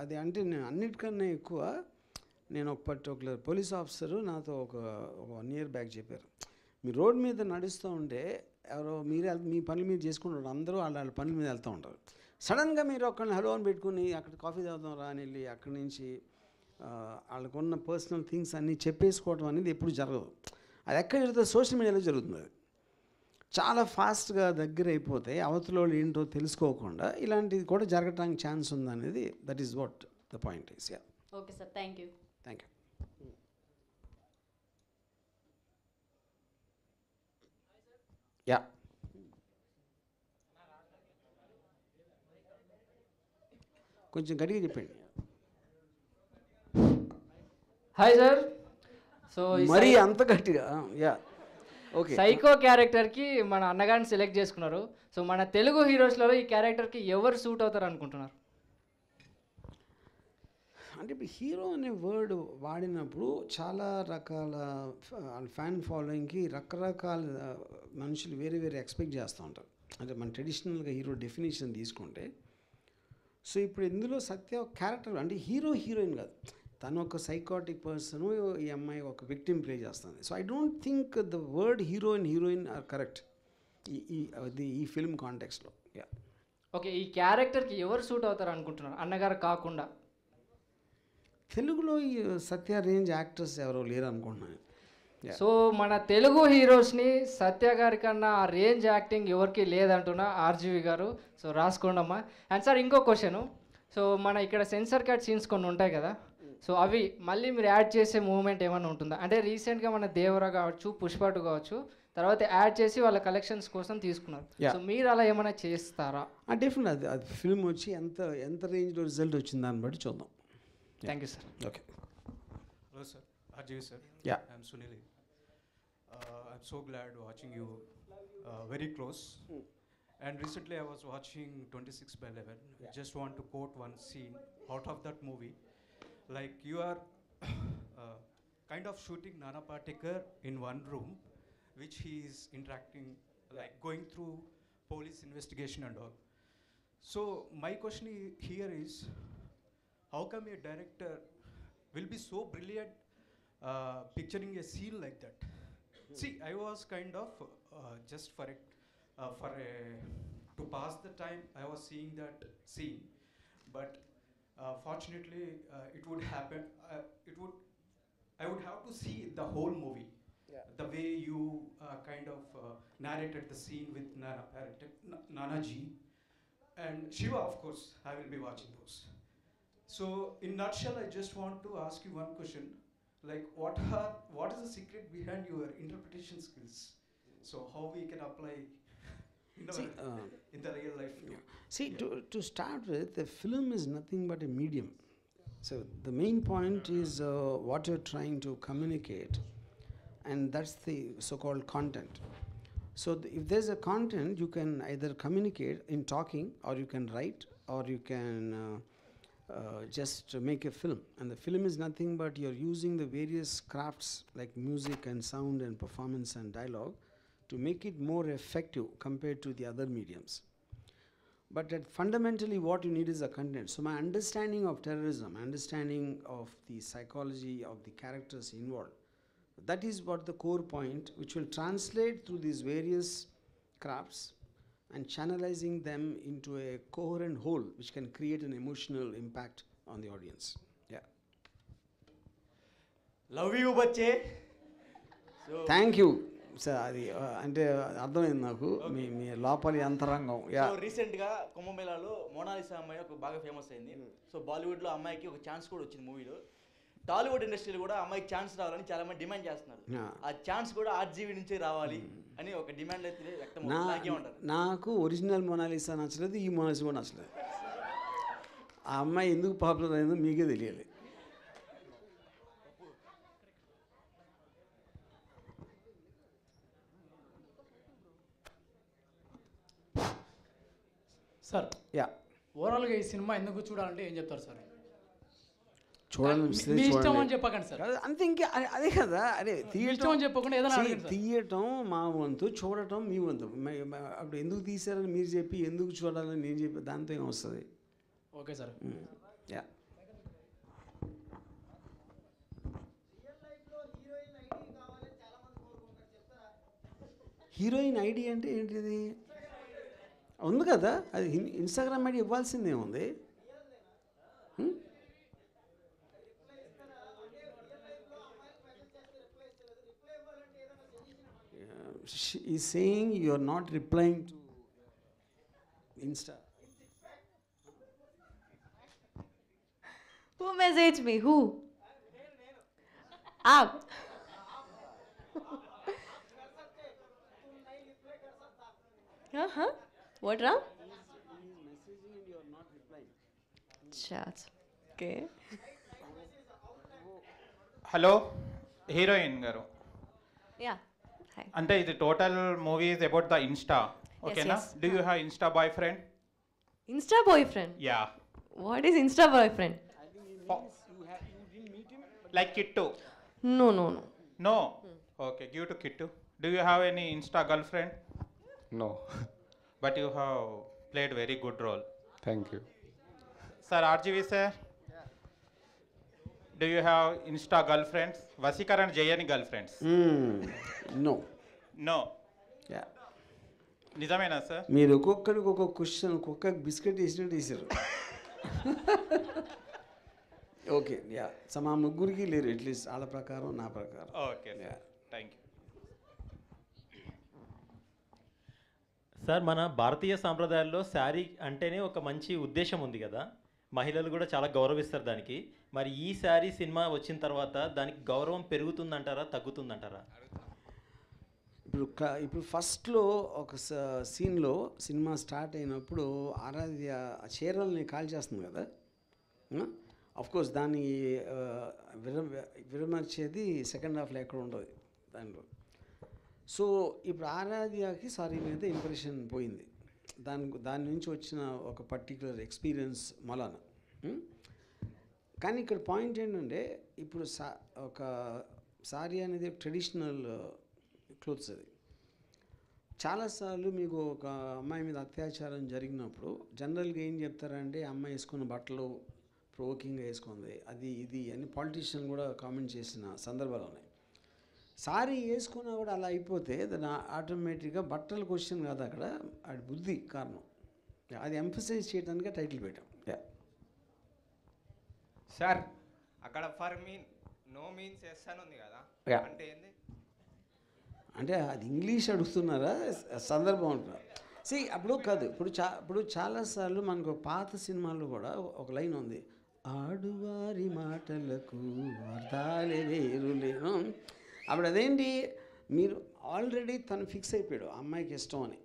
అది అంటే నేను అన్నిటికన్నా ఎక్కువ నేను ఒక పర్టికులర్ పోలీస్ ఆఫీసరు నాతో ఒక 1 year బ్యాక్ చెప్పారు, మీ రోడ్ మీద నడుస్తూ ఉంటే ఎవరో మీరే మీ పనులు మీరు చేసుకుంటారు, అందరూ వాళ్ళ పనుల మీద వెళ్తూ ఉంటారు. సడన్గా మీరు ఒక్కరిని హలో అని పెట్టుకుని అక్కడ కాఫీ తాగుదాం రా అని వెళ్ళి అక్కడి నుంచి వాళ్ళకున్న పర్సనల్ థింగ్స్ అన్నీ చెప్పేసుకోవడం అనేది ఎప్పుడు జరగదు. అది ఎక్కడ జరుగుతుంది? సోషల్ మీడియాలో జరుగుతుంది. అది చాలా ఫాస్ట్గా దగ్గర అయిపోతే అవతల వాళ్ళు ఏంటో తెలుసుకోకుండా ఇలాంటిది కూడా జరగడానికి ఛాన్స్ ఉందనేది that is what the point is. Yeah okay sir, thank you. Thank you. Yeah కొంచెం గట్టిగా చెప్పండి. Hi sir. సో మరీ అంత గట్టిగా? Yeah okay. సైకో క్యారెక్టర్కి మన అన్నగారిని సెలెక్ట్ చేసుకున్నారు. సో మన తెలుగు హీరోస్లలో ఈ క్యారెక్టర్కి ఎవరు సూట్ అవుతారు అనుకుంటున్నారు? అంటే ఇప్పుడు హీరో అనే వర్డ్ వాడినప్పుడు చాలా రకాల ఫ్యాన్ ఫాలోయింగ్కి రకరకాల మనుషులు వేరే వేరే ఎక్స్పెక్ట్ చేస్తూ ఉంటారు. అంటే మన ట్రెడిషనల్గా హీరో డెఫినేషన్ తీసుకుంటే, సో ఇప్పుడు ఇందులో సత్య ఒక క్యారెక్టర్ అంటే హీరో హీరోయిన్ కాదు, తను ఒక సైకాటిక్ పర్సన్, ఈ అమ్మాయి ఒక విక్టిమ్ ప్లే చేస్తుంది. So I don't think the word hero and heroine or correct ఈ ఫిల్మ్ కాంటెక్స్లో. యా ఓకే, ఈ క్యారెక్టర్కి ఎవరు సూట్ అవుతారు అనుకుంటున్నారు అన్నగారు కాకుండా? తెలుగులో ఈ సత్య రేంజ్ యాక్టర్స్ ఎవరో లేరు అనుకుంటున్నాను. సో మన తెలుగు హీరోస్ని సత్య గారి కన్నా ఆ రేంజ్ యాక్టింగ్ ఎవరికి లేదంటున్నా ఆర్జీవి గారు. సో రాసుకోండమ్మా. అండ్ సార్ ఇంకో క్వశ్చను, సో మన ఇక్కడ సెన్సర్ కట్ సీన్స్ కొన్ని ఉంటాయి కదా, సో అవి మళ్ళీ మీరు యాడ్ చేసే మూవ్మెంట్ ఏమైనా ఉంటుందా? అంటే రీసెంట్గా మన దేవరా కావచ్చు, పుష్ప2 కావచ్చు, తర్వాత యాడ్ చేసి వాళ్ళ కలెక్షన్స్ కోసం తీసుకున్నారు. సో మీరు అలా ఏమైనా చేస్తారా? డెఫినెట్ అది ఫిల్మ్ వచ్చి ఎంత రేంజ్లో రిజల్ట్ వచ్చింది దాన్ని బట్టి చూద్దాం. Thank you sir. Okay. Hello sir, Arjiv sir. Yeah. I'm Sunil. I'm so glad watching you very close. And recently I was watching 26/11. I just want to quote one scene out of that movie. Like you are kind of shooting Nana Patekar in one room, which he is interacting, like going through police investigation and all. So my question here is, how come a director will be so brilliant picturing a scene like that? See, I was kind of just to pass the time, I was seeing that scene, but fortunately, it would happen. I would have to see the whole movie. Yeah. The way you kind of narrated the scene with Nana Ji and Shiva, of course, I will be watching those. So, in nutshell, I just want to ask you one question. Like, what is the secret behind your interpretation skills? So, how we can apply in the real life? See, to start with, the film is nothing but a medium. So, the main point is what you're trying to communicate, and that's the so-called content. So, if there's a content, you can either communicate in talking, or you can write, or you can just make a film. And the film is nothing but you're using the various crafts like music and sound and performance and dialogue to make it more effective compared to the other mediums. But fundamentally what you need is a content. So my understanding of terrorism, understanding of the psychology of the characters involved, that is what the core point, which will translate through these various crafts and channelizing them into a coherent whole which can create an emotional impact on the audience. Yeah. Love you, bache. So Thank you. Sir అది అంటే అర్థమైంది నాకు మీ లోపలి అంతరంగం. So రీసెంట్గా కుంభమేళాలో Mona Lisa అమ్మాయి ఒక బాగా ఫేమస్ అయింది. సో బాలీవుడ్లో అమ్మాయికి ఒక ఛాన్స్ కూడా వచ్చింది మూవీలో. టాలీవుడ్ ఇండస్ట్రీలో కూడా అమ్మాయికి ఛాన్స్ రావాలని చాలా మంది డిమాండ్ చేస్తున్నారు. ఆ ఛాన్స్ కూడా ఆర్జీవి నుంచే రావాలి అని ఒక డిమాండ్ అయితే వ్యక్తం అవుతుంది. నాకు ఒరిజినల్ మోనాలిసా నచ్చలేదు, ఈ మోనాలిసా కూడా నచ్చలేదు. ఆ అమ్మాయి ఎందుకు పాపులర్ అయిందో మీకే తెలియాలి. సార్ యా ఓవరాల్గా ఈ సినిమా ఎందుకు చూడాలంటే ఏం చెప్తారు సార్? చూడాలనిపిస్తే మీ ఇష్టం చూడండి. అని చెప్పకండి సార్. కాదు, అంతే ఇంకా అదే కదా, అదే ఇష్టం అని చెప్పకుండా ఏదైనా అడగండి సార్. తీయటం మా వంతు, చూడటం మీ వంతు. అప్పుడు ఎందుకు తీసారని మీరు చెప్పి ఎందుకు చూడాలని నేను చెప్పి దాంతో ఏం వస్తుంది? Okay sir. Yeah. Heroine ID అంటే ఏంటిది? ఉంది కదా, అది ఇన్స్టాగ్రామ్ ఐడి ఇవ్వాల్సిందే ఉంది. She is saying you are not replying to Insta. Who messaged me? Who? Aap. Huh? What wrong? Chat. Okay. Hello heroine గారు. Yeah. Hi. అంటే ఇది total movie is about the Insta, ఓకేనా? yes. Do you have Insta boy friend? Insta boyfriend? Yeah. What is Insta boyfriend? Like Kittu? No. No? Okay, give to Kittu. Do you have any Insta girlfriend? No. But you have played very good role. Thank you. Sir, RGV sir? Do you have Insta girlfriends? Vasikar and Jayani girlfriends? No. No? Yeah. నిజమేనా sir? మీరు ఒక్కొక్కడికి ఒక్కొక్క question, ఒక్కొక్క biscuit వేసినట్టు వేసారు. Okay, yeah. మా ముగ్గురికి లేరు, అట్లీస్ట్ వాళ్ళ ప్రకారం నా ప్రకారం. Okay, thank you. సార్, మన భారతీయ సాంప్రదాయాల్లో శారీ అంటేనే ఒక మంచి ఉద్దేశం ఉంది కదా, మహిళలు కూడా చాలా గౌరవిస్తారు దానికి. మరి ఈ శారీ సినిమా వచ్చిన తర్వాత దానికి గౌరవం పెరుగుతుందంటారా, తగ్గుతుందంటారా? ఇప్పుడు ఫస్ట్లో ఒక సీన్లో సినిమా స్టార్ట్ అయినప్పుడు ఆరాధ్య చీరల్ని కాల్ చేస్తుంది కదా, కోర్స్ దాన్ని విరమర్చేది సెకండ్ హాఫ్లో ఎక్కడ ఉండదు దాంట్లో. సో ఇప్పుడు ఆరాధ్యకి సారీ మీద ఇంప్రెషన్ పోయింది, దాని నుంచి వచ్చిన ఒక పర్టికులర్ ఎక్స్పీరియన్స్ మలాన. కానీ ఇక్కడ పాయింట్ ఏంటంటే, ఇప్పుడు ఒక సారీ అనేది ట్రెడిషనల్ క్లోత్స్. అది చాలాసార్లు మీకు ఒక అమ్మాయి మీద అత్యాచారం జరిగినప్పుడు జనరల్గా ఏం చెప్తారంటే, అమ్మాయి వేసుకున్న బట్టలు ప్రొవోకింగ్గా వేసుకుంది, అది ఇది అని పాలిటీషియన్ కూడా కామెంట్ చేసిన సందర్భాలు ఉన్నాయి. సారీ వేసుకున్నా కూడా అలా అయిపోతే దాని ఆటోమేటిక్గా బట్టల క్వశ్చన్ కాదు, అక్కడ అది బుద్ధి కారణం. అది ఎంఫసైజ్ చేయడానికి టైటిల్ పెట్టాం. సార్, అక్కడ for mean no means yes అని ఉంది కదా, అంటే ఏంది? అంటే అది ఇంగ్లీష్ అడుగుతున్నారా, సందర్భం అంటున్నారు. అప్పుడు కాదు, ఇప్పుడు చాలాసార్లు మనకు పాత సినిమాల్లో కూడా ఒక లైన్ ఉంది, ఆడువారి మాటలకు అర్థాలే వేరు లేను. అప్పుడు అదేంటి, మీరు ఆల్రెడీ తను ఫిక్స్ అయిపోయాడు అమ్మాయికి ఇష్టం అని.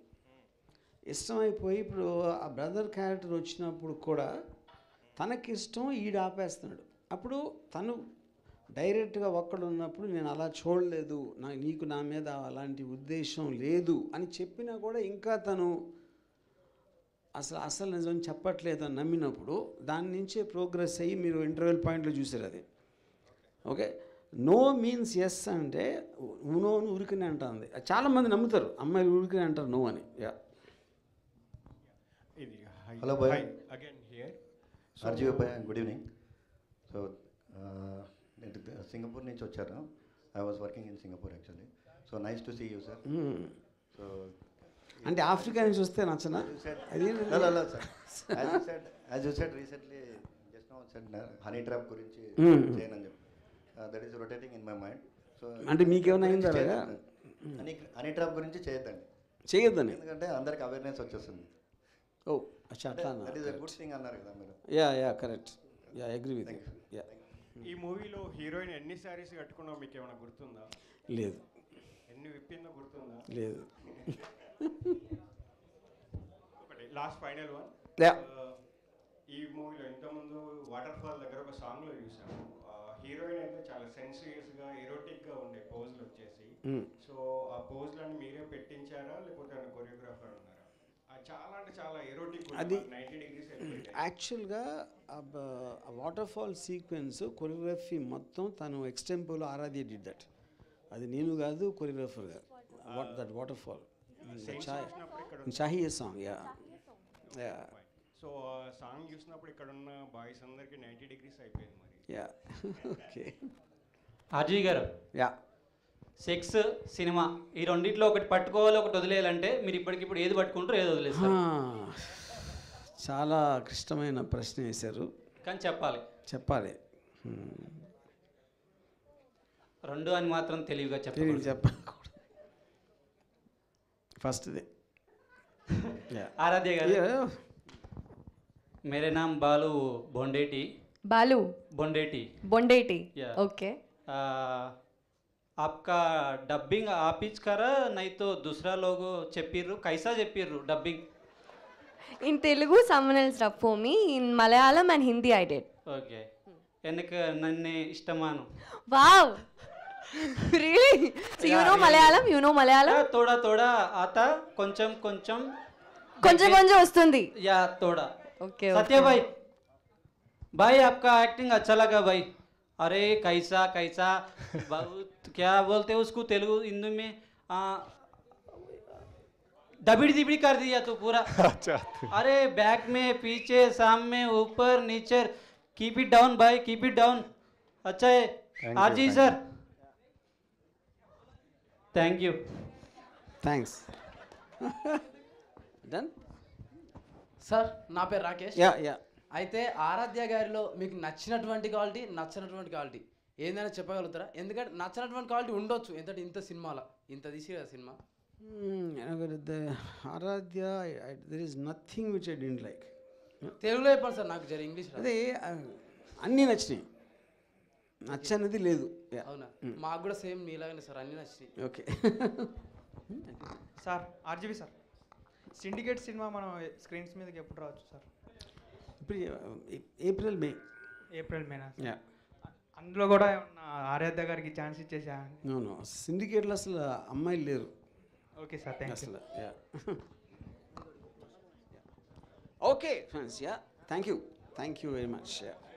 ఇష్టం అయిపోయి ఇప్పుడు ఆ బ్రదర్ క్యారెక్టర్ వచ్చినప్పుడు కూడా తనకి ఇష్టం, ఈడు ఆపేస్తున్నాడు. అప్పుడు తను డైరెక్ట్గా ఒక్కడు ఉన్నప్పుడు నేను అలా చూడలేదు, నీకు నా మీద అలాంటి ఉద్దేశం లేదు అని చెప్పినా కూడా ఇంకా తను అసలు నిజం చెప్పట్లేదు అని నమ్మినప్పుడు దాని నుంచే ప్రోగ్రెస్ అయ్యి మీరు ఇంటర్వెల్ పాయింట్లో చూసారు అది. ఓకే, నో మీన్స్ ఎస్ అంటే నోను ఉరికినే అంటుంది. చాలామంది నమ్ముతారు, అమ్మాయిలు ఉరికినే అంటారు నో అని. హలో బాయ్, ఆర్జీవి బాయ్, గుడ్ ఈవినింగ్. సో నేను సింగపూర్ నుంచి వచ్చాను. I was working in Singapore actually. So nice to see you sir. So అంటే ఆఫ్రికా నుంచి వస్తే నచ్చనా? As you said recently just now said honey trap గురించి చేయనని చెప్పి, that is rotating in my mind. So అంటే మీకేమైనా అయిందా? హనీ ట్రాప్ గురించి చేయొద్దని, ఎందుకంటే అందరికి అవేర్నెస్ వచ్చేస్తుంది. ఓ అచ్చా, అట్లా that is a good thing అన్నారు కదా మీరు. Yeah correct, yeah agree with you. ఈ మూవీలో హీరోయిన్ ఎన్ని శారీస్ కట్టుకున్నావు మీకు ఏమైనా గుర్తుందా? లేదు. ఎన్ని విప్పిందో గుర్తుందా? లేదు. ఒకటి లాస్ట్ ఫైనల్ వన్. ఈ మూవీలో ఇంతకుముందు వాటర్ ఫాల్ దగ్గర ఒక సాంగ్లో చూసాము, హీరోయిన్ అయితే చాలా సెన్సియస్గా ఎరోటిక్గా ఉండే పోజ్లు వచ్చేసి. సో ఆ పోజ్లను మీరే పెట్టించారా లేకపోతే కొరియోగ్రాఫర్ ఉన్నారా? చాలా అంటే చాలా ఎరోటిక్ అది 90 degrees వెళ్ళిపోయింది. యాక్చువల్గా వాటర్ ఫాల్ సీక్వెన్స్ కొరియోగ్రఫీ మొత్తం తను ఎక్స్టెంపోలో ఆరాధ్య డిడ్ దట్. అది నేను కాదు కొరియోగ్రాఫర్ కాదు. That water fall Shahi song yeah. So song చూసినప్పుడు ఇక్కడ ఉన్న బాయ్స్ అందరికి 90 degrees అయిపోయింది మరి. Yeah okay. ఆర్జీ గారు, యా, సెక్స్ సినిమా ఈ రెండిట్లో ఒకటి పట్టుకోవాలి ఒకటి వదిలేయాలంటే మీరు ఇప్పటికిప్పుడు ఏది పట్టుకుంటారో ఏది వదిలేస్తారు? చాలా క్లిష్టమైన ప్రశ్న వేశారు, కానీ చెప్పాలి. చెప్పాలి. రెండు అని మాత్రం తెలివిగా చెప్పకూడదు. చెప్పకూడదు. ఫస్ట్ది ఆరాధ్య గారు, मेरे नाम बालू बोंडेटी. बालू बोंडेटी. बोंडेटी. Yeah. ओके. आपका डबिंग आप ही करा नहीं तो दूसरा लोग చెప్పిర్రు कैसा చెప్పిర్రు dubbing? In Telugu, someone else dubbed for me. In Malayalam and Hindi, I did. Okay. ఎనకు నన్నే ఇష్టమాను. Wow. Really? So you know Malayalam? You know Malayalam? थोड़ा थोड़ा आता, కొంచెం కొంచెం కొంచెం కొంచెం వస్తుంది. या थोड़ा. ओके. सत्य भाई, भाई आपका एक्टिंग अच्छा लगा भाई. अरे कैसा कैसा बहुत क्या बोलते हैं उसको तेलुगु हिंदी में दबिड़ दिबिड़ कर दिया तू पूरा. अच्छा. अरे बैक में पीछे सामने ऊपर नीचे कीप इट डाउन भाई, कीप इट डाउन. अच्छा है RG sir, thank you. Thanks. Done sir, నా పేరు రాకేష్. Yeah yeah. అయితే ఆరాధ్య గారిలో మీకు నచ్చినటువంటి క్వాలిటీ, నచ్చినటువంటి క్వాలిటీ ఏందైనా చెప్పగలుగుతారా? ఎందుకంటే నచ్చినటువంటి క్వాలిటీ ఉండొచ్చు, ఎందుకంటే ఇంత సినిమాలో ఇంత తీసి కదా సినిమా. Aradhya there is nothing which I don't like. తెలుగులో చెప్పండి సార్, నాకు జర ఇంగ్లీష్ రాదు. అదే అన్నీ నచ్చినాయి, నచ్చనిది లేదు. అవునా? మాకు కూడా సేమ్ మీలాగానే సార్, అన్నీ నచ్చినాయి. Okay. Sir RGV sir, syndicate cinema మనం స్క్రీన్స్ మీదకి ఎప్పుడు రావచ్చు సార్? ఇప్పుడు ఏప్రిల్ మే. ఏప్రిల్ మేనా? యా. అందులో కూడా ఏమన్నా ఆరాధ్య గారికి ఛాన్స్ ఇచ్చేసా? నో సిండికేట్లో అసలు అమ్మాయిలు లేరు. Okay sir, thank you. అసలు yeah. Okay friends, yeah, thank you very much.